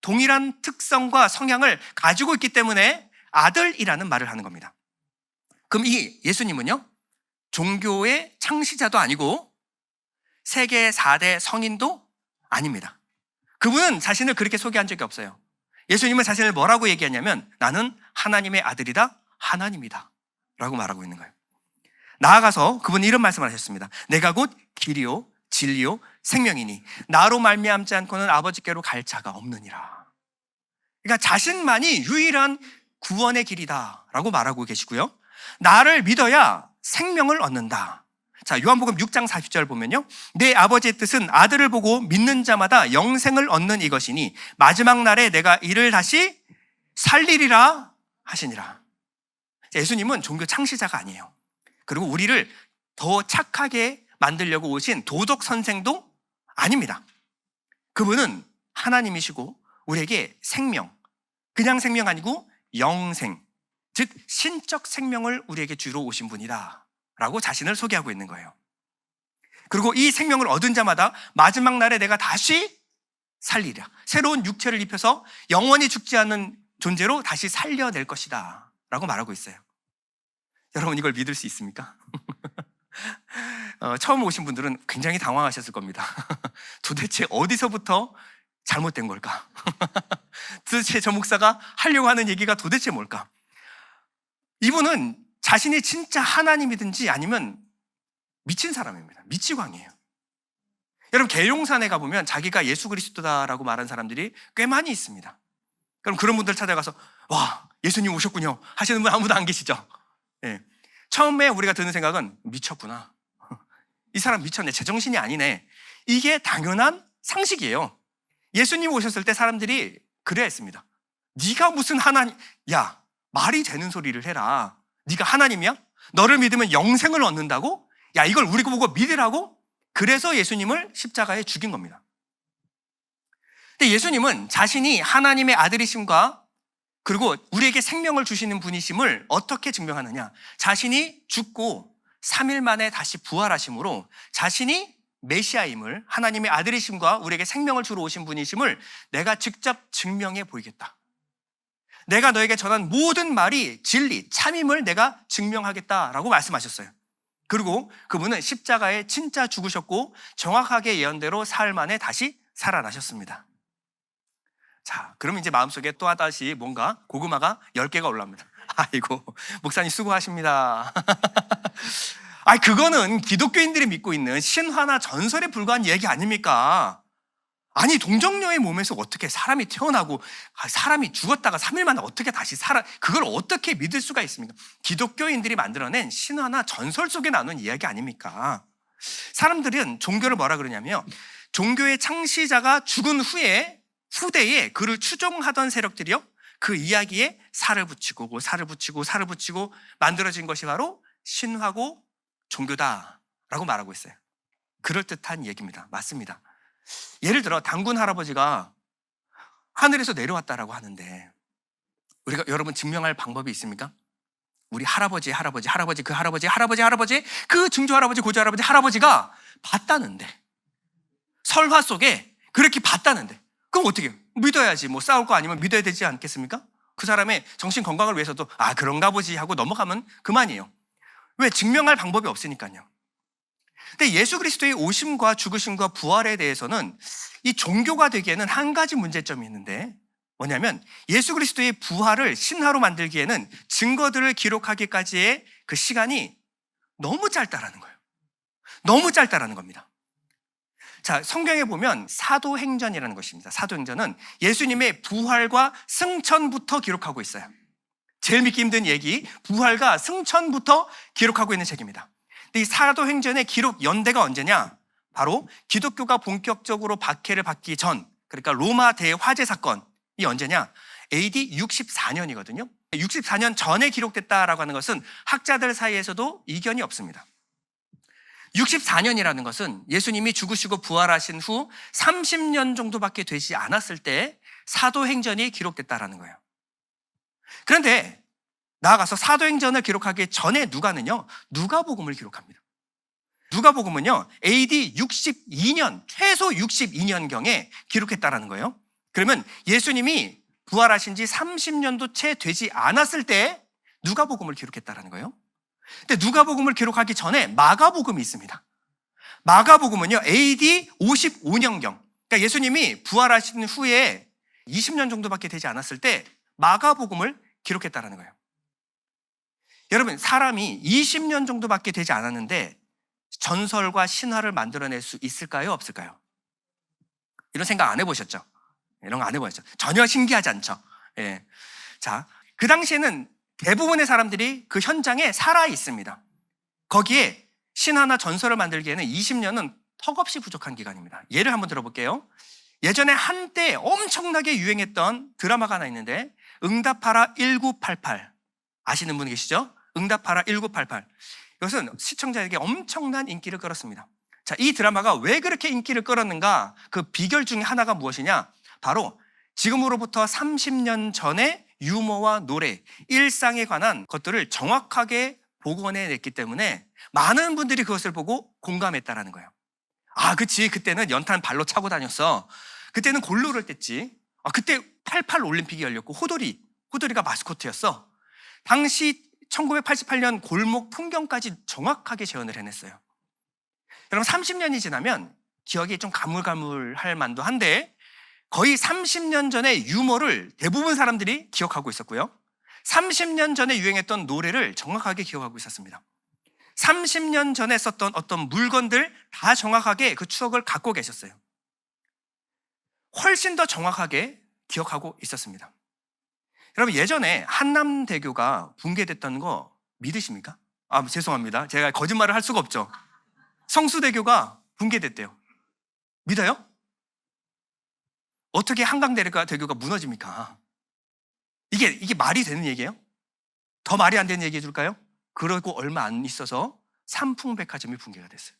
동일한 특성과 성향을 가지고 있기 때문에 아들이라는 말을 하는 겁니다. 그럼 이 예수님은요, 종교의 창시자도 아니고 세계 4대 성인도 아닙니다. 그분은 자신을 그렇게 소개한 적이 없어요. 예수님은 자신을 뭐라고 얘기하냐면 나는 하나님의 아들이다, 하나님이다 라고 말하고 있는 거예요. 나아가서 그분은 이런 말씀을 하셨습니다. 내가 곧 길이요 진리요 생명이니 나로 말미암지 않고는 아버지께로 갈 자가 없느니라. 그러니까 자신만이 유일한 구원의 길이다 라고 말하고 계시고요, 나를 믿어야 생명을 얻는다. 자, 요한복음 6장 40절 보면요, 내 아버지의 뜻은 아들을 보고 믿는 자마다 영생을 얻는 이것이니 마지막 날에 내가 이를 다시 살리리라 하시니라. 예수님은 종교 창시자가 아니에요. 그리고 우리를 더 착하게 만들려고 오신 도덕 선생도 아닙니다. 그분은 하나님이시고 우리에게 생명, 그냥 생명 아니고 영생, 즉 신적 생명을 우리에게 주러 오신 분이다 라고 자신을 소개하고 있는 거예요. 그리고 이 생명을 얻은 자마다 마지막 날에 내가 다시 살리랴, 새로운 육체를 입혀서 영원히 죽지 않는 존재로 다시 살려낼 것이다 라고 말하고 있어요. 여러분, 이걸 믿을 수 있습니까? 처음 오신 분들은 굉장히 당황하셨을 겁니다. 도대체 어디서부터 잘못된 걸까? 도대체 저 목사가 하려고 하는 얘기가 도대체 뭘까? 이분은 자신이 진짜 하나님이든지 아니면 미친 사람입니다. 미치광이에요. 여러분, 계룡산에 가보면 자기가 예수 그리스도다라고 말한 사람들이 꽤 많이 있습니다. 그럼 그런 분들 찾아가서 와, 예수님 오셨군요 하시는 분 아무도 안 계시죠? 네. 처음에 우리가 드는 생각은 미쳤구나, 이 사람 미쳤네, 제정신이 아니네. 이게 당연한 상식이에요. 예수님 오셨을 때 사람들이 그래야 했습니다. 네가 무슨 하나님, 야, 말이 되는 소리를 해라. 네가 하나님이야? 너를 믿으면 영생을 얻는다고? 야, 이걸 우리 보고 믿으라고? 그래서 예수님을 십자가에 죽인 겁니다. 근데 예수님은 자신이 하나님의 아들이심과 그리고 우리에게 생명을 주시는 분이심을 어떻게 증명하느냐? 자신이 죽고 3일 만에 다시 부활하심으로 자신이 메시아임을, 하나님의 아들이심과 우리에게 생명을 주러 오신 분이심을 내가 직접 증명해 보이겠다. 내가 너에게 전한 모든 말이 진리, 참임을 내가 증명하겠다라고 말씀하셨어요. 그리고 그분은 십자가에 진짜 죽으셨고 정확하게 예언대로 사흘 만에 다시 살아나셨습니다. 자, 그러면 이제 마음속에 또 하다시 뭔가 고구마가 10개가 올라옵니다. 아이고, 목사님 수고하십니다. 그거는 기독교인들이 믿고 있는 신화나 전설에 불과한 얘기 아닙니까? 아니, 동정녀의 몸에서 어떻게 사람이 태어나고 사람이 죽었다가 3일 만에 어떻게 다시 살아, 그걸 어떻게 믿을 수가 있습니까? 기독교인들이 만들어낸 신화나 전설 속에 나오는 이야기 아닙니까? 사람들은 종교를 뭐라 그러냐면, 종교의 창시자가 죽은 후대에 그를 추종하던 세력들이요, 그 이야기에 살을 붙이고 만들어진 것이 바로 신화고 종교다라고 말하고 있어요. 그럴듯한 얘기입니다. 맞습니다. 예를 들어 단군 할아버지가 하늘에서 내려왔다라고 하는데, 우리가 여러분 증명할 방법이 있습니까? 우리 할아버지 그 증조 할아버지, 고조 할아버지가 봤다는데, 설화 속에 그렇게 봤다는데, 그럼 어떻게 해요? 믿어야지. 뭐 싸울 거 아니면 믿어야 되지 않겠습니까? 그 사람의 정신 건강을 위해서도 그런가 보지 하고 넘어가면 그만이에요. 왜? 증명할 방법이 없으니까요. 근데 예수 그리스도의 오심과 죽으심과 부활에 대해서는 이 종교가 되기에는 한 가지 문제점이 있는데, 뭐냐면 예수 그리스도의 부활을 신화로 만들기에는 증거들을 기록하기까지의 그 시간이 너무 짧다라는 거예요. 너무 짧다라는 겁니다. 자, 성경에 보면 사도행전이라는 것입니다. 사도행전은 예수님의 부활과 승천부터 기록하고 있어요. 제일 믿기 힘든 얘기, 부활과 승천부터 기록하고 있는 책입니다. 근데 이 사도행전의 기록 연대가 언제냐? 바로 기독교가 본격적으로 박해를 받기 전, 그러니까 로마 대화재 사건이 언제냐? AD 64년이거든요. 64년 전에 기록됐다라고 하는 것은 학자들 사이에서도 이견이 없습니다. 64년이라는 것은 예수님이 죽으시고 부활하신 후 30년 정도밖에 되지 않았을 때 사도행전이 기록됐다라는 거예요. 그런데 나아가서 사도행전을 기록하기 전에 누가는요, 누가복음을 기록합니다. 누가복음은요, AD 62년, 최소 62년경에 기록했다라는 거예요. 그러면 예수님이 부활하신 지 30년도 채 되지 않았을 때 누가복음을 기록했다라는 거예요. 근데 누가복음을 기록하기 전에 마가복음이 있습니다. 마가복음은요, AD 55년경, 그러니까 예수님이 부활하신 후에 20년 정도밖에 되지 않았을 때 마가복음을 기록했다라는 거예요. 여러분, 사람이 20년 정도밖에 되지 않았는데 전설과 신화를 만들어낼 수 있을까요? 없을까요? 이런 생각 안 해보셨죠? 이런 거 안 해보셨죠? 전혀 신기하지 않죠? 예. 자, 그 당시에는 대부분의 사람들이 그 현장에 살아 있습니다. 거기에 신화나 전설을 만들기에는 20년은 턱없이 부족한 기간입니다. 예를 한번 들어볼게요. 예전에 한때 엄청나게 유행했던 드라마가 하나 있는데, 응답하라 1988 아시는 분 계시죠? 응답하라 1988. 이것은 시청자에게 엄청난 인기를 끌었습니다. 자, 이 드라마가 왜 그렇게 인기를 끌었는가? 그 비결 중에 하나가 무엇이냐? 바로 지금으로부터 30년 전에 유머와 노래, 일상에 관한 것들을 정확하게 복원해냈기 때문에 많은 분들이 그것을 보고 공감했다라는 거예요. 그치, 그때는 연탄 발로 차고 다녔어. 그때는 골로를 뗐지. 그때 88 올림픽이 열렸고 호돌이가 마스코트였어. 당시 1988년 골목 풍경까지 정확하게 재현을 해냈어요. 여러분, 30년이 지나면 기억이 좀 가물가물할 만도 한데, 거의 30년 전의 유머를 대부분 사람들이 기억하고 있었고요. 30년 전에 유행했던 노래를 정확하게 기억하고 있었습니다. 30년 전에 썼던 어떤 물건들 다 정확하게 그 추억을 갖고 계셨어요. 훨씬 더 정확하게 기억하고 있었습니다. 여러분, 예전에 한남대교가 붕괴됐던 거 믿으십니까? 죄송합니다. 제가 거짓말을 할 수가 없죠. 성수대교가 붕괴됐대요. 믿어요? 어떻게 한강대교가 무너집니까? 이게 말이 되는 얘기예요? 더 말이 안 되는 얘기 해줄까요? 그러고 얼마 안 있어서 삼풍백화점이 붕괴가 됐어요.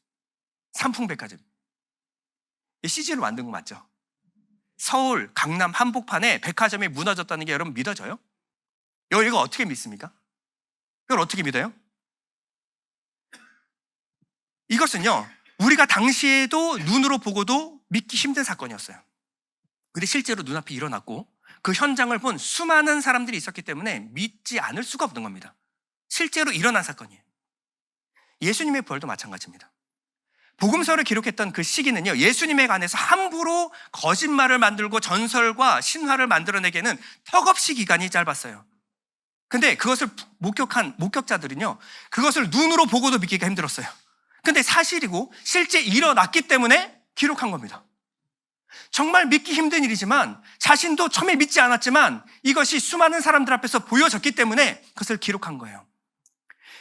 삼풍백화점. CG로 만든 거 맞죠? 서울, 강남, 한복판에 백화점이 무너졌다는 게 여러분 믿어져요? 이거 어떻게 믿습니까? 이걸 어떻게 믿어요? 이것은요, 우리가 당시에도 눈으로 보고도 믿기 힘든 사건이었어요. 근데 실제로 눈앞에 일어났고 그 현장을 본 수많은 사람들이 있었기 때문에 믿지 않을 수가 없는 겁니다. 실제로 일어난 사건이에요. 예수님의 부활도 마찬가지입니다. 복음서를 기록했던 그 시기는요, 예수님에 관해서 함부로 거짓말을 만들고 전설과 신화를 만들어내기에는 턱없이 기간이 짧았어요. 근데 그것을 목격한 목격자들은요, 그것을 눈으로 보고도 믿기가 힘들었어요. 근데 사실이고 실제 일어났기 때문에 기록한 겁니다. 정말 믿기 힘든 일이지만 자신도 처음에 믿지 않았지만 이것이 수많은 사람들 앞에서 보여졌기 때문에 그것을 기록한 거예요.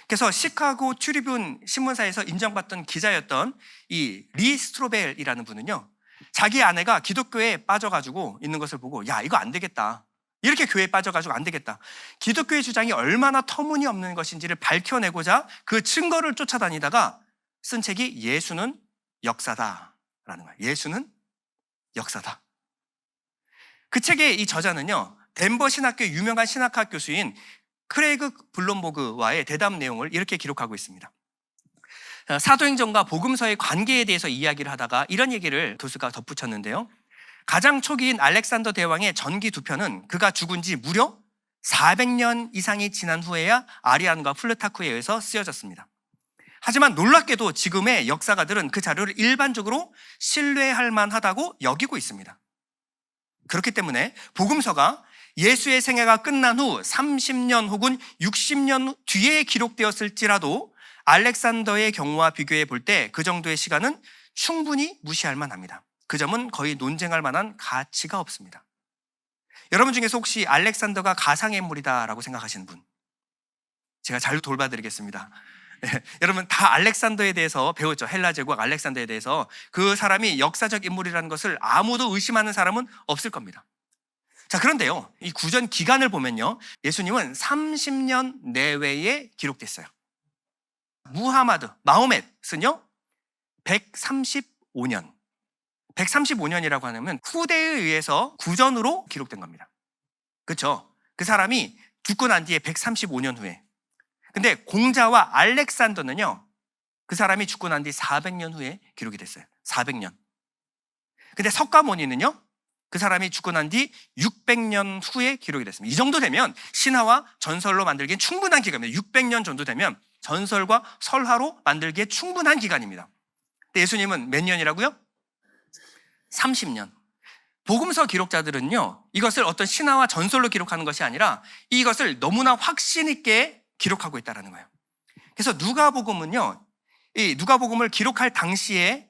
그래서 시카고 트리뷴 신문사에서 인정받던 기자였던 이 리 스트로벨이라는 분은요, 자기 아내가 기독교에 빠져가지고 있는 것을 보고, 야, 이거 안 되겠다. 이렇게 교회에 빠져가지고 안 되겠다. 기독교의 주장이 얼마나 터무니없는 것인지를 밝혀내고자 그 증거를 쫓아다니다가 쓴 책이 예수는 역사다라는 거예요. 예수는 역사다. 그 책의 이 저자는요, 덴버 신학교의 유명한 신학학 교수인 크레이그 블롬버그와의 대담 내용을 이렇게 기록하고 있습니다. 사도행전과 복음서의 관계에 대해서 이야기를 하다가 이런 얘기를 교수가 덧붙였는데요. 가장 초기인 알렉산더 대왕의 전기 2편은 그가 죽은 지 무려 400년 이상이 지난 후에야 아리안과 플루타크에 의해서 쓰여졌습니다. 하지만 놀랍게도 지금의 역사가들은 그 자료를 일반적으로 신뢰할 만하다고 여기고 있습니다. 그렇기 때문에 복음서가 예수의 생애가 끝난 후 30년 혹은 60년 뒤에 기록되었을지라도 알렉산더의 경우와 비교해 볼 때 그 정도의 시간은 충분히 무시할 만합니다. 그 점은 거의 논쟁할 만한 가치가 없습니다. 여러분 중에서 혹시 알렉산더가 가상의 인물이다라고 생각하시는 분? 제가 잘 돌봐드리겠습니다. 네, 여러분 다 알렉산더에 대해서 배웠죠. 헬라 제국 알렉산더에 대해서. 그 사람이 역사적 인물이라는 것을 아무도 의심하는 사람은 없을 겁니다. 자, 그런데요, 이 구전 기간을 보면요, 예수님은 30년 내외에 기록됐어요. 무하마드, 마호멧은요 135년. 135년이라고 하면 후대에 의해서 구전으로 기록된 겁니다. 그렇죠? 그 사람이 죽고 난 뒤에 135년 후에. 근데 공자와 알렉산더는요, 그 사람이 죽고 난 뒤 400년 후에 기록이 됐어요. 400년. 근데 석가모니는요, 그 사람이 죽고 난 뒤 600년 후에 기록이 됐습니다. 이 정도 되면 신화와 전설로 만들기엔 충분한 기간입니다. 600년 정도 되면 전설과 설화로 만들기에 충분한 기간입니다. 근데 예수님은 몇 년이라고요? 30년. 복음서 기록자들은요, 이것을 어떤 신화와 전설로 기록하는 것이 아니라 이것을 너무나 확신 있게 기록하고 있다는 거예요. 그래서 누가복음은요, 이 누가복음을 기록할 당시에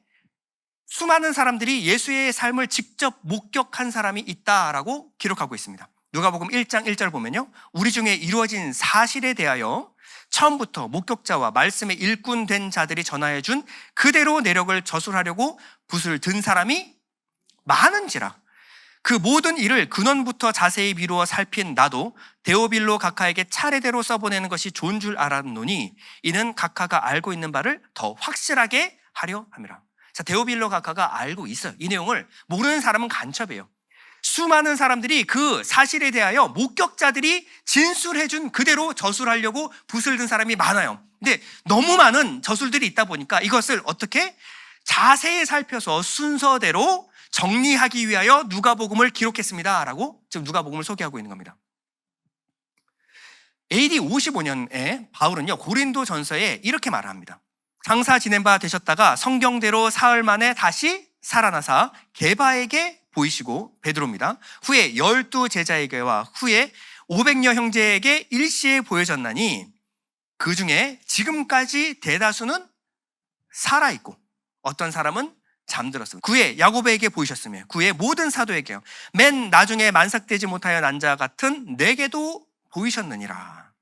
수많은 사람들이 예수의 삶을 직접 목격한 사람이 있다라고 기록하고 있습니다. 누가복음 1장 1절 보면요, 우리 중에 이루어진 사실에 대하여 처음부터 목격자와 말씀에 일꾼된 자들이 전하여준 그대로 내력을 저술하려고 붓을 든 사람이 많은지라. 그 모든 일을 근원부터 자세히 미루어 살핀 나도 데오빌로 각하에게 차례대로 써보내는 것이 좋은 줄 알았노니 이는 각하가 알고 있는 바를 더 확실하게 하려 함이라. 자, 데오빌로 각하가 알고 있어요. 이 내용을 모르는 사람은 간첩이에요. 수많은 사람들이 그 사실에 대하여 목격자들이 진술해준 그대로 저술하려고 붓을 든 사람이 많아요. 근데 너무 많은 저술들이 있다 보니까 이것을 어떻게 자세히 살펴서 순서대로 정리하기 위하여 누가복음을 기록했습니다 라고 지금 누가복음을 소개하고 있는 겁니다. AD 55년에 바울은요, 고린도 전서에 이렇게 말합니다. 장사 지낸 바 되셨다가 성경대로 사흘 만에 다시 살아나사 게바에게 보이시고, 베드로입니다. 후에 12 제자에게와 후에 500여 형제에게 일시에 보여졌나니 그 중에 지금까지 대다수는 살아있고 어떤 사람은 잠들었습니다. 그의 야고보에게 보이셨으며 그의 모든 사도에게요, 맨 나중에 만삭되지 못하여 난 자 같은 내게도 보이셨느니라.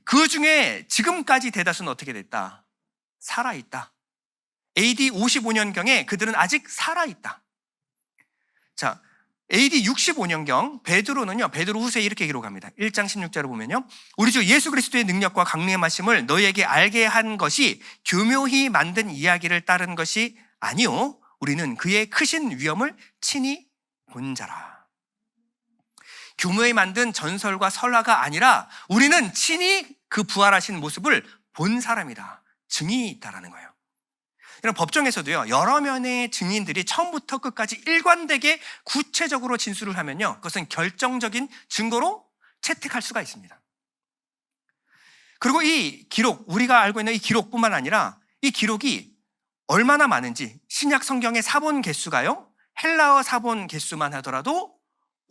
그 중에 지금까지 대다수는 어떻게 됐다? 살아있다. AD 55년경에 그들은 아직 살아있다. 자, AD 65년경 베드로는요, 베드로 후서에 이렇게 기록합니다. 1장 16절을 보면요, 우리 주 예수 그리스도의 능력과 강림하심을 너희에게 알게 한 것이 교묘히 만든 이야기를 따른 것이 아니요 우리는 그의 크신 위엄을 친히 본 자라. 교묘히 만든 전설과 설화가 아니라 우리는 친히 그 부활하신 모습을 본 사람이다, 증인이 있다라는 거예요. 이런 법정에서도요, 여러 면의 증인들이 처음부터 끝까지 일관되게 구체적으로 진술을 하면요, 그것은 결정적인 증거로 채택할 수가 있습니다. 그리고 이 기록, 우리가 알고 있는 이 기록뿐만 아니라 이 기록이 얼마나 많은지, 신약 성경의 사본 개수가요, 헬라어 사본 개수만 하더라도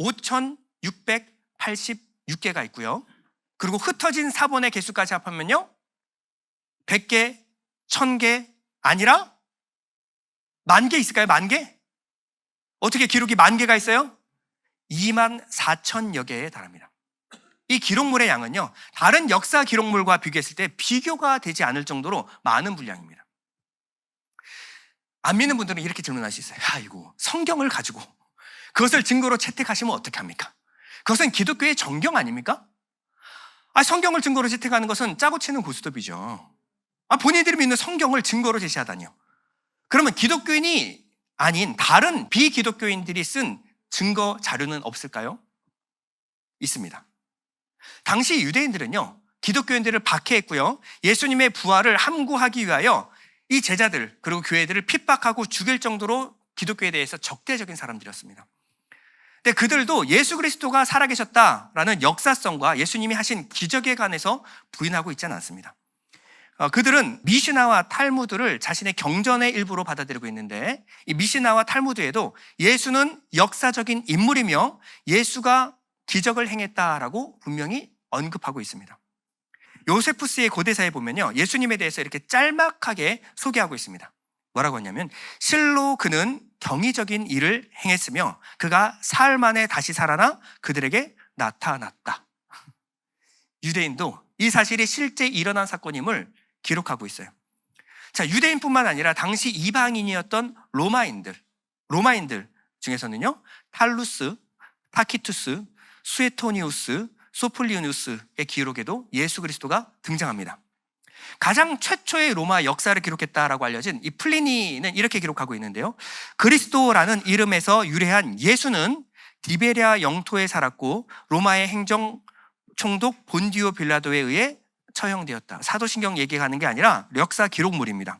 5,686개가 있고요. 그리고 흩어진 사본의 개수까지 합하면요, 100개, 1000개 아니라 10,000개 있을까요? 10,000개? 어떻게 기록이 10,000개가 있어요? 24,000여 개에 달합니다. 이 기록물의 양은요, 다른 역사 기록물과 비교했을 때 비교가 되지 않을 정도로 많은 분량입니다. 안 믿는 분들은 이렇게 질문할 수 있어요. 아이고, 성경을 가지고 그것을 증거로 채택하시면 어떻게 합니까? 그것은 기독교의 정경 아닙니까? 성경을 증거로 채택하는 것은 짜고 치는 고스톱이죠. 본인들이 믿는 성경을 증거로 제시하다니요. 그러면 기독교인이 아닌 다른 비기독교인들이 쓴 증거 자료는 없을까요? 있습니다. 당시 유대인들은요, 기독교인들을 박해했고요, 예수님의 부활을 함구하기 위하여 이 제자들 그리고 교회들을 핍박하고 죽일 정도로 기독교에 대해서 적대적인 사람들이었습니다. 근데 그들도 예수 그리스도가 살아계셨다라는 역사성과 예수님이 하신 기적에 관해서 부인하고 있지는 않습니다. 그들은 미시나와 탈무드를 자신의 경전의 일부로 받아들이고 있는데, 이 미시나와 탈무드에도 예수는 역사적인 인물이며 예수가 기적을 행했다라고 분명히 언급하고 있습니다. 요세푸스의 고대사에 보면요, 예수님에 대해서 이렇게 짤막하게 소개하고 있습니다. 뭐라고 했냐면, 실로 그는 경이적인 일을 행했으며 그가 사흘 만에 다시 살아나 그들에게 나타났다. 유대인도 이 사실이 실제 일어난 사건임을 기록하고 있어요. 자, 유대인뿐만 아니라 당시 이방인이었던 로마인들 중에서는요, 탈루스, 타키투스, 수에토니우스, 소플리누스의 기록에도 예수 그리스도가 등장합니다. 가장 최초의 로마 역사를 기록했다라고 알려진 이 플리니는 이렇게 기록하고 있는데요, 그리스도라는 이름에서 유래한 예수는 디베리아 영토에 살았고 로마의 행정 총독 본디오 빌라도에 의해 처형되었다. 사도신경 얘기하는 게 아니라 역사 기록물입니다.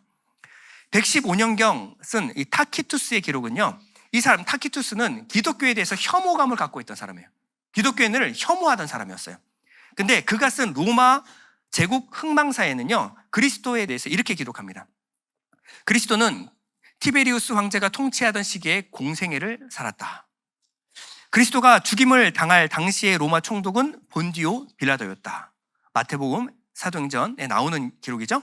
115년경 쓴 이 타키투스의 기록은요, 이 사람 타키투스는 기독교에 대해서 혐오감을 갖고 있던 사람이에요. 기독교인을 혐오하던 사람이었어요. 근데 그가 쓴 로마 제국 흥망사에는요, 그리스도에 대해서 이렇게 기록합니다. 그리스도는 티베리우스 황제가 통치하던 시기에 공생애를 살았다. 그리스도가 죽임을 당할 당시의 로마 총독은 본디오 빌라도였다. 마태복음, 사도행전에 나오는 기록이죠.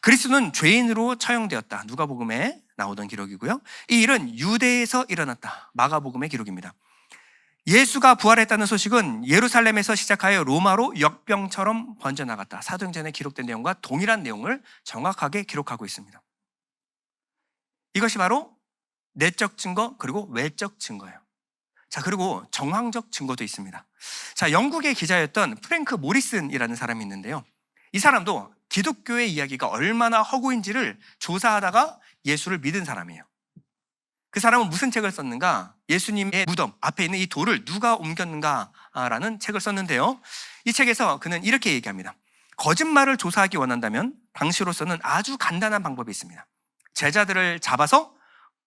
그리스도는 죄인으로 처형되었다. 누가복음에 나오던 기록이고요. 이 일은 유대에서 일어났다. 마가복음의 기록입니다. 예수가 부활했다는 소식은 예루살렘에서 시작하여 로마로 역병처럼 번져나갔다. 사도행전에 기록된 내용과 동일한 내용을 정확하게 기록하고 있습니다. 이것이 바로 내적 증거 그리고 외적 증거예요. 자, 그리고 정황적 증거도 있습니다. 자, 영국의 기자였던 프랭크 모리슨이라는 사람이 있는데요, 이 사람도 기독교의 이야기가 얼마나 허구인지를 조사하다가 예수를 믿은 사람이에요. 그 사람은 무슨 책을 썼는가? 예수님의 무덤 앞에 있는 이 돌을 누가 옮겼는가라는 책을 썼는데요, 이 책에서 그는 이렇게 얘기합니다. 거짓말을 조사하기 원한다면 당시로서는 아주 간단한 방법이 있습니다. 제자들을 잡아서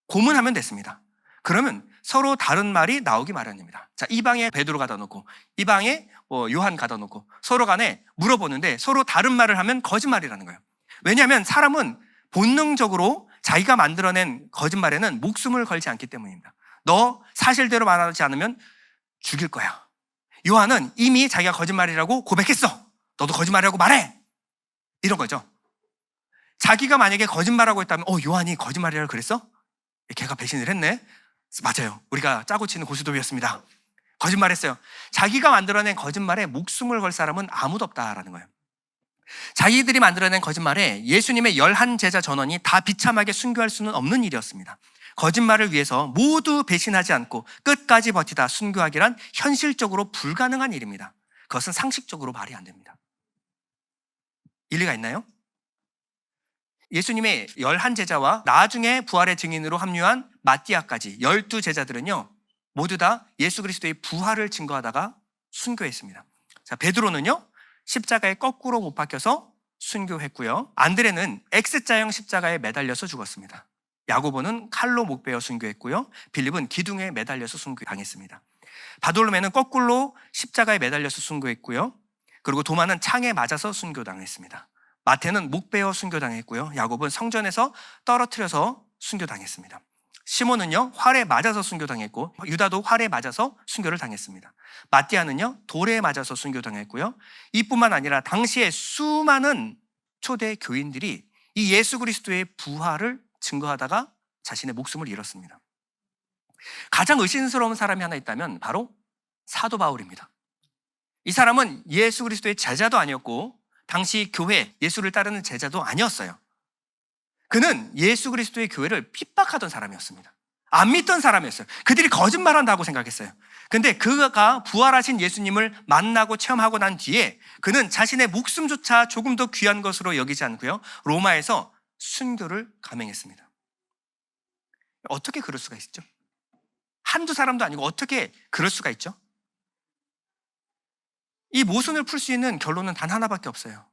고문하면 됐습니다. 그러면 서로 다른 말이 나오기 마련입니다. 자, 이 방에 베드로 가다 놓고 이 방에 요한 가다 놓고 서로 간에 물어보는데 서로 다른 말을 하면 거짓말이라는 거예요. 왜냐하면 사람은 본능적으로 자기가 만들어낸 거짓말에는 목숨을 걸지 않기 때문입니다. 너 사실대로 말하지 않으면 죽일 거야. 요한은 이미 자기가 거짓말이라고 고백했어. 너도 거짓말이라고 말해. 이런 거죠. 자기가 만약에 거짓말하고 있다면 요한이 거짓말이라고 그랬어? 걔가 배신을 했네. 맞아요. 우리가 짜고 치는 고스톱이었습니다. 거짓말했어요. 자기가 만들어낸 거짓말에 목숨을 걸 사람은 아무도 없다라는 거예요. 자기들이 만들어낸 거짓말에 예수님의 11제자 전원이 다 비참하게 순교할 수는 없는 일이었습니다. 거짓말을 위해서 모두 배신하지 않고 끝까지 버티다 순교하기란 현실적으로 불가능한 일입니다. 그것은 상식적으로 말이 안 됩니다. 일리가 있나요? 예수님의 11제자와 나중에 부활의 증인으로 합류한 마띠아까지 12제자들은요 모두 다 예수 그리스도의 부활을 증거하다가 순교했습니다. 자, 베드로는요, 십자가에 거꾸로 못 박혀서 순교했고요. 안드레는 X자형 십자가에 매달려서 죽었습니다. 야고보는 칼로 목 베어 순교했고요. 빌립은 기둥에 매달려서 순교당했습니다. 바돌로메는 거꾸로 십자가에 매달려서 순교했고요. 그리고 도마는 창에 맞아서 순교당했습니다. 마태는 목 베어 순교당했고요. 야곱은 성전에서 떨어뜨려서 순교당했습니다. 시몬은요, 활에 맞아서 순교당했고, 유다도 활에 맞아서 순교를 당했습니다. 마띠아는요, 돌에 맞아서 순교당했고요. 이뿐만 아니라 당시에 수많은 초대 교인들이 이 예수 그리스도의 부활을 증거하다가 자신의 목숨을 잃었습니다. 가장 의심스러운 사람이 하나 있다면 바로 사도 바울입니다. 이 사람은 예수 그리스도의 제자도 아니었고 당시 교회, 예수를 따르는 제자도 아니었어요. 그는 예수 그리스도의 교회를 핍박하던 사람이었습니다. 안 믿던 사람이었어요. 그들이 거짓말한다고 생각했어요. 근데 그가 부활하신 예수님을 만나고 체험하고 난 뒤에 그는 자신의 목숨조차 조금 더 귀한 것으로 여기지 않고요, 로마에서 순교를 감행했습니다. 어떻게 그럴 수가 있죠? 한두 사람도 아니고 어떻게 그럴 수가 있죠? 이 모순을 풀 수 있는 결론은 단 하나밖에 없어요.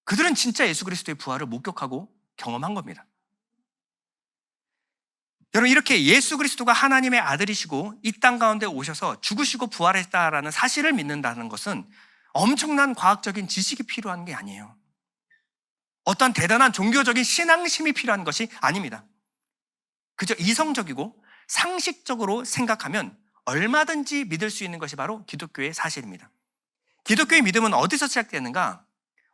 그들은 진짜 예수 그리스도의 부활을 목격하고 경험한 겁니다. 여러분, 이렇게 예수 그리스도가 하나님의 아들이시고 이 땅 가운데 오셔서 죽으시고 부활했다라는 사실을 믿는다는 것은 엄청난 과학적인 지식이 필요한 게 아니에요. 어떤 대단한 종교적인 신앙심이 필요한 것이 아닙니다. 그저 이성적이고 상식적으로 생각하면 얼마든지 믿을 수 있는 것이 바로 기독교의 사실입니다. 기독교의 믿음은 어디서 시작되는가?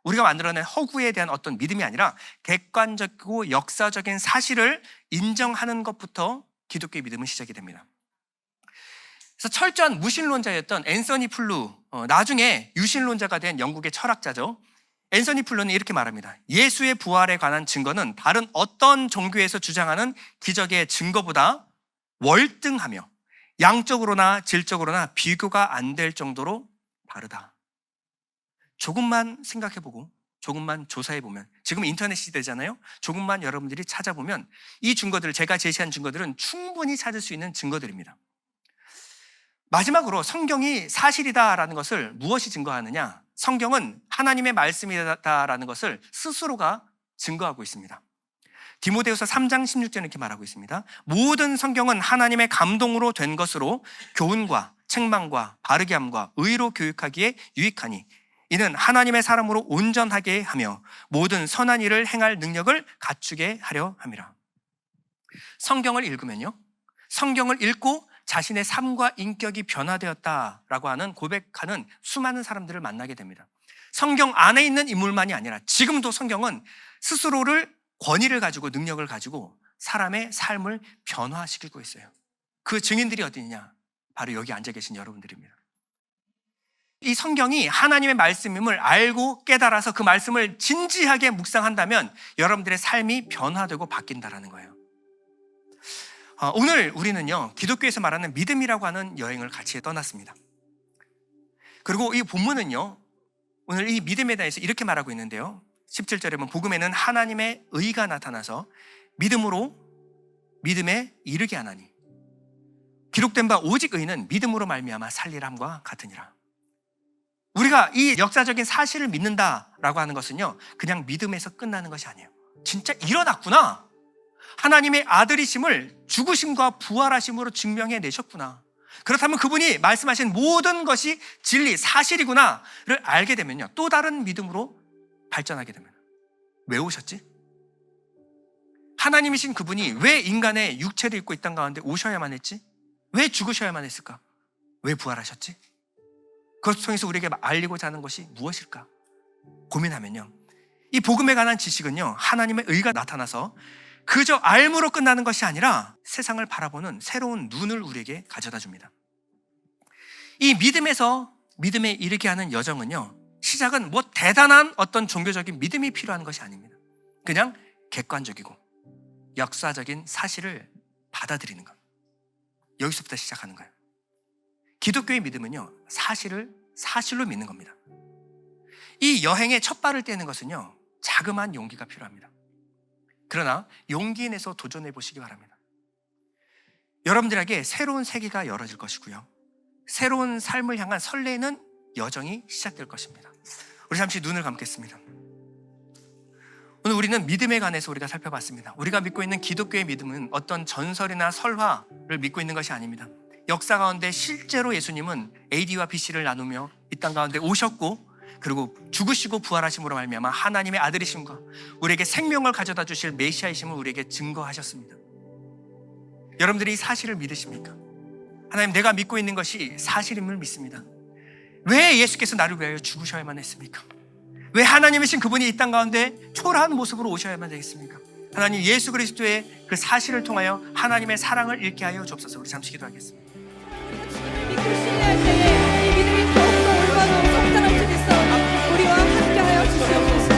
우리가 만들어낸 허구에 대한 어떤 믿음이 아니라 객관적이고 역사적인 사실을 인정하는 것부터 기독교의 믿음은 시작이 됩니다. 그래서 철저한 무신론자였던 앤서니 플루, 나중에 유신론자가 된 영국의 철학자죠. 앤서니 플루는 이렇게 말합니다. 예수의 부활에 관한 증거는 다른 어떤 종교에서 주장하는 기적의 증거보다 월등하며 양적으로나 질적으로나 비교가 안 될 정도로 다르다. 조금만 생각해보고 조금만 조사해보면, 지금 인터넷 시대잖아요. 조금만 여러분들이 찾아보면 이 증거들, 제가 제시한 증거들은 충분히 찾을 수 있는 증거들입니다. 마지막으로 성경이 사실이다라는 것을 무엇이 증거하느냐? 성경은 하나님의 말씀이다라는 것을 스스로가 증거하고 있습니다. 디모데후서 3장 16절에 이렇게 말하고 있습니다. 모든 성경은 하나님의 감동으로 된 것으로 교훈과 책망과 바르게 함과 의로 교육하기에 유익하니 이는 하나님의 사람으로 온전하게 하며 모든 선한 일을 행할 능력을 갖추게 하려 함이라. 성경을 읽으면요, 성경을 읽고 자신의 삶과 인격이 변화되었다라고 하는 고백하는 수많은 사람들을 만나게 됩니다. 성경 안에 있는 인물만이 아니라 지금도 성경은 스스로를 권위를 가지고 능력을 가지고 사람의 삶을 변화시키고 있어요. 그 증인들이 어디 있냐? 바로 여기 앉아 계신 여러분들입니다. 이 성경이 하나님의 말씀임을 알고 깨달아서 그 말씀을 진지하게 묵상한다면 여러분들의 삶이 변화되고 바뀐다라는 거예요. 오늘 우리는요, 기독교에서 말하는 믿음이라고 하는 여행을 같이 떠났습니다. 그리고 이 본문은요, 오늘 이 믿음에 대해서 이렇게 말하고 있는데요, 17절에 보면 복음에는 하나님의 의가 나타나서 믿음으로 믿음에 이르게 하나니 기록된 바 오직 의는 믿음으로 말미암아 살리람과 같으니라. 우리가 이 역사적인 사실을 믿는다라고 하는 것은요, 그냥 믿음에서 끝나는 것이 아니에요. 진짜 일어났구나, 하나님의 아들이심을 죽으심과 부활하심으로 증명해 내셨구나, 그렇다면 그분이 말씀하신 모든 것이 진리, 사실이구나를 알게 되면요, 또 다른 믿음으로 발전하게 됩니다. 왜 오셨지? 하나님이신 그분이 왜 인간의 육체를 입고 이 땅 가운데 오셔야만 했지? 왜 죽으셔야만 했을까? 왜 부활하셨지? 그것을 통해서 우리에게 알리고자 하는 것이 무엇일까? 고민하면요, 이 복음에 관한 지식은요, 하나님의 의가 나타나서 그저 알므로 끝나는 것이 아니라 세상을 바라보는 새로운 눈을 우리에게 가져다 줍니다. 이 믿음에서 믿음에 이르게 하는 여정은요, 시작은 뭐 대단한 어떤 종교적인 믿음이 필요한 것이 아닙니다. 그냥 객관적이고 역사적인 사실을 받아들이는 것, 여기서부터 시작하는 거예요. 기독교의 믿음은요, 사실을 사실로 믿는 겁니다. 이 여행의 첫 발을 떼는 것은요, 자그마한 용기가 필요합니다. 그러나 용기 내서 도전해 보시기 바랍니다. 여러분들에게 새로운 세계가 열어질 것이고요. 새로운 삶을 향한 설레는 여정이 시작될 것입니다. 우리 잠시 눈을 감겠습니다. 오늘 우리는 믿음에 관해서 우리가 살펴봤습니다. 우리가 믿고 있는 기독교의 믿음은 어떤 전설이나 설화를 믿고 있는 것이 아닙니다. 역사 가운데 실제로 예수님은 AD와 BC를 나누며 이 땅 가운데 오셨고, 그리고 죽으시고 부활하심으로 말미암아 하나님의 아들이심과 우리에게 생명을 가져다 주실 메시아이심을 우리에게 증거하셨습니다. 여러분들이 이 사실을 믿으십니까? 하나님, 내가 믿고 있는 것이 사실임을 믿습니다. 왜 예수께서 나를 위하여 죽으셔야만 했습니까? 왜 하나님이신 그분이 이 땅 가운데 초라한 모습으로 오셔야만 되겠습니까? 하나님, 예수 그리스도의 그 사실을 통하여 하나님의 사랑을 잃게 하여 주옵소서. 우리 잠시 기도하겠습니다. 믿고 신뢰할 때에 이 믿음이 더욱더 올바르고 성장할 수 있어 우리와 함께하여 주시옵소서.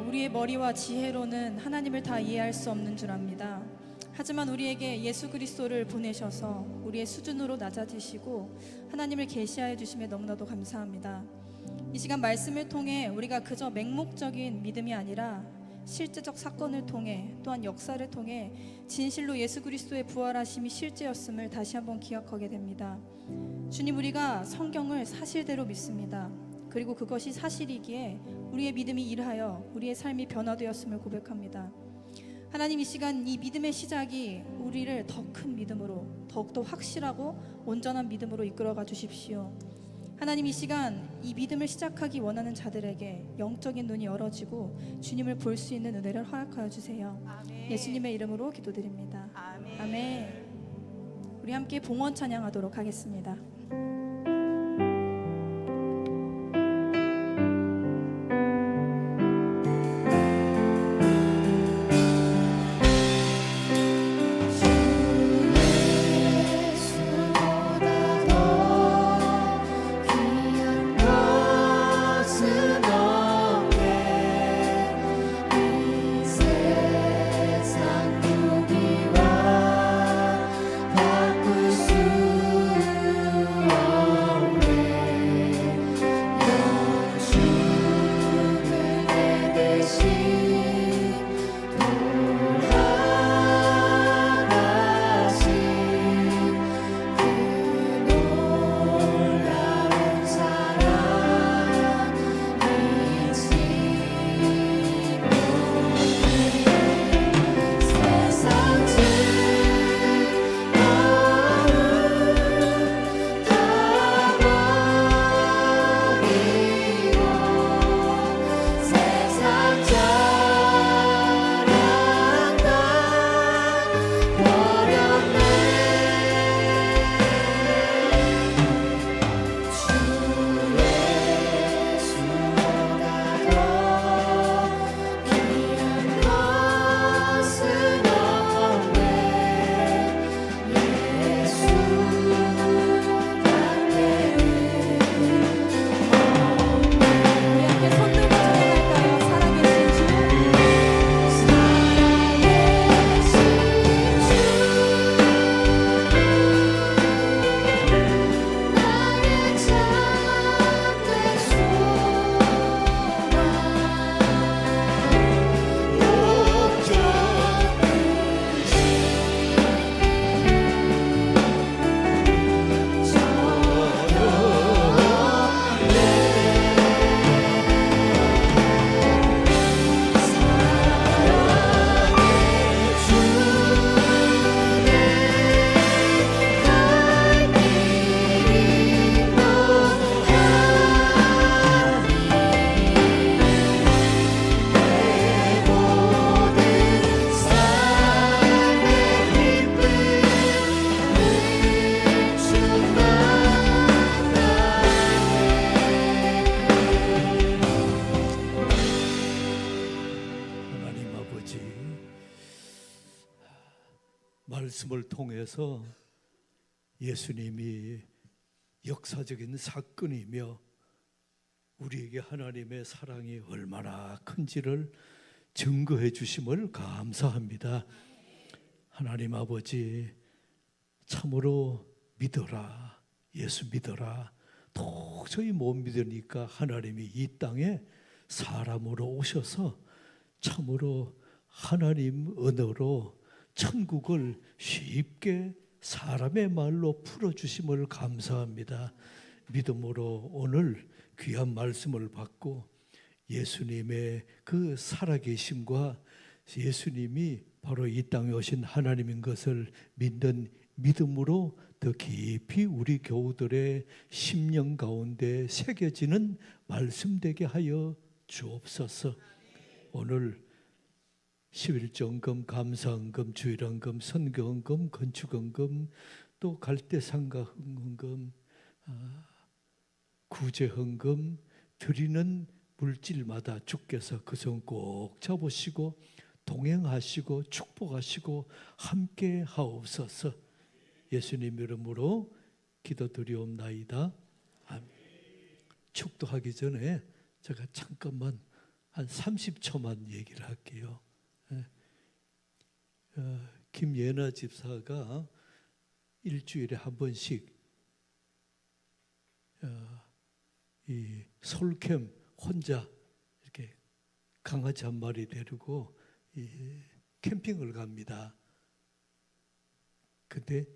우리의 머리와 지혜로는 하나님을 다 이해할 수 없는 줄 압니다. 하지만 우리에게 예수 그리스도를 보내셔서 우리의 수준으로 낮아지시고 하나님을 계시하여 주심에 너무나도 감사합니다. 이 시간 말씀을 통해 우리가 그저 맹목적인 믿음이 아니라 실제적 사건을 통해 또한 역사를 통해 진실로 예수 그리스도의 부활하심이 실제였음을 다시 한번 기억하게 됩니다. 주님, 우리가 성경을 사실대로 믿습니다. 그리고 그것이 사실이기에 우리의 믿음이 일하여 우리의 삶이 변화되었음을 고백합니다. 하나님, 이 시간 이 믿음의 시작이 우리를 더 큰 믿음으로, 더욱더 확실하고 온전한 믿음으로 이끌어가 주십시오. 하나님, 이 시간 이 믿음을 시작하기 원하는 자들에게 영적인 눈이 열어지고 주님을 볼 수 있는 은혜를 허락하여 주세요. 예수님의 이름으로 기도드립니다. 아멘. 우리 함께 봉헌 찬양하도록 하겠습니다. 말씀을 통해서 예수님이 역사적인 사건이며 우리에게 하나님의 사랑이 얼마나 큰지를 증거해 주심을 감사합니다. 하나님 아버지, 참으로 믿어라, 예수 믿어라. 도저히 못 믿으니까 하나님이 이 땅에 사람으로 오셔서 참으로 하나님 언어로 천국을 쉽게 사람의 말로 풀어주심을 감사합니다. 믿음으로 오늘 귀한 말씀을 받고 예수님의 그 살아계심과 예수님이 바로 이 땅에 오신 하나님인 것을 믿는 믿음으로 더 깊이 우리 교우들의 심령 가운데 새겨지는 말씀 되게 하여 주옵소서. 오늘 11조헌금, 감사헌금, 주일헌금, 선교헌금, 건축헌금, 또 갈대상가헌금, 구제헌금 드리는 물질마다 주께서 그 손 꼭 잡으시고 동행하시고 축복하시고 함께 하옵소서. 예수님 이름으로 기도드리옵나이다. 아멘. 축도하기 전에 제가 잠깐만 한 30초만 얘기를 할게요. 김예나 집사가 일주일에 한 번씩 이 솔캠 혼자 이렇게 강아지 한 마리 데리고 이 캠핑을 갑니다. 근데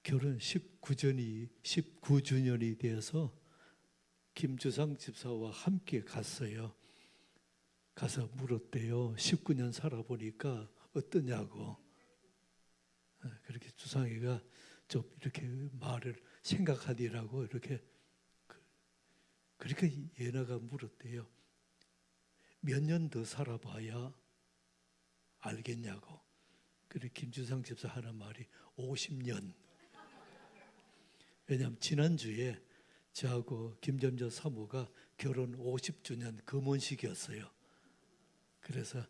결혼 19주년이 돼서 김주상 집사와 함께 갔어요. 가서 물었대요. 19년 살아보니까 어떠냐고. 그렇게 주상이가 좀 이렇게 말을 생각하니라고 이렇게 그러니까 예나가 물었대요. 몇 년 더 살아봐야 알겠냐고. 그래 김주상 집사 하는 말이 50년. 왜냐하면 지난주에 저하고 김점자 사모가 결혼 50주년 금혼식이었어요. 그래서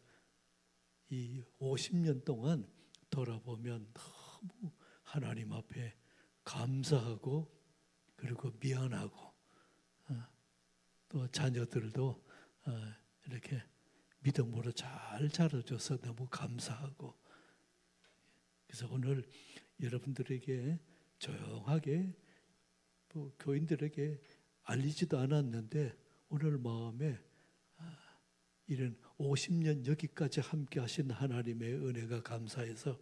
이 50년 동안 돌아보면 너무 하나님 앞에 감사하고 그리고 미안하고 또 자녀들도 이렇게 믿음으로 잘 자라줘서 너무 감사하고 그래서 오늘 여러분들에게 조용하게 뭐 교인들에게 알리지도 않았는데 오늘 마음에 이런 50년 여기까지 함께 하신 하나님의 은혜가 감사해서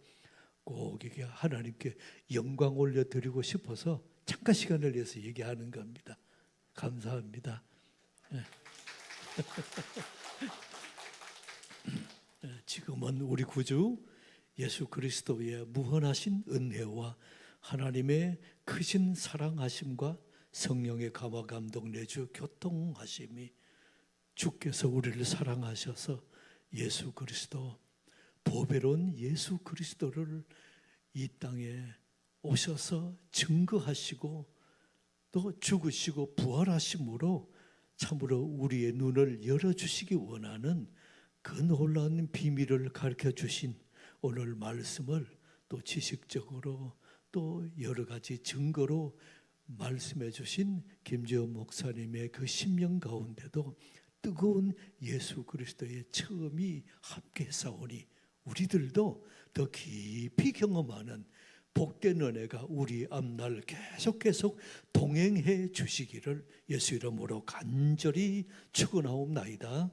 꼭 이게 하나님께 영광 올려드리고 싶어서 잠깐 시간을 내서 얘기하는 겁니다. 감사합니다. 지금은 우리 구주 예수 그리스도의 무한하신 은혜와 하나님의 크신 사랑하심과 성령의 감화 감동 내주 교통하심이 주께서 우리를 사랑하셔서 예수 그리스도 보배로운 예수 그리스도를 이 땅에 오셔서 증거하시고 또 죽으시고 부활하심으로 참으로 우리의 눈을 열어주시기 원하는 그 놀라운 비밀을 가르쳐 주신 오늘 말씀을 또 지식적으로 또 여러 가지 증거로 말씀해 주신 김재원 목사님의 그 심령 가운데도 뜨거운 예수 그리스도의 처음이 함께 싸우니 우리들도 더 깊이 경험하는 복된 은혜가 우리 앞날 계속 동행해 주시기를 예수 이름으로 간절히 축원하옵나이다.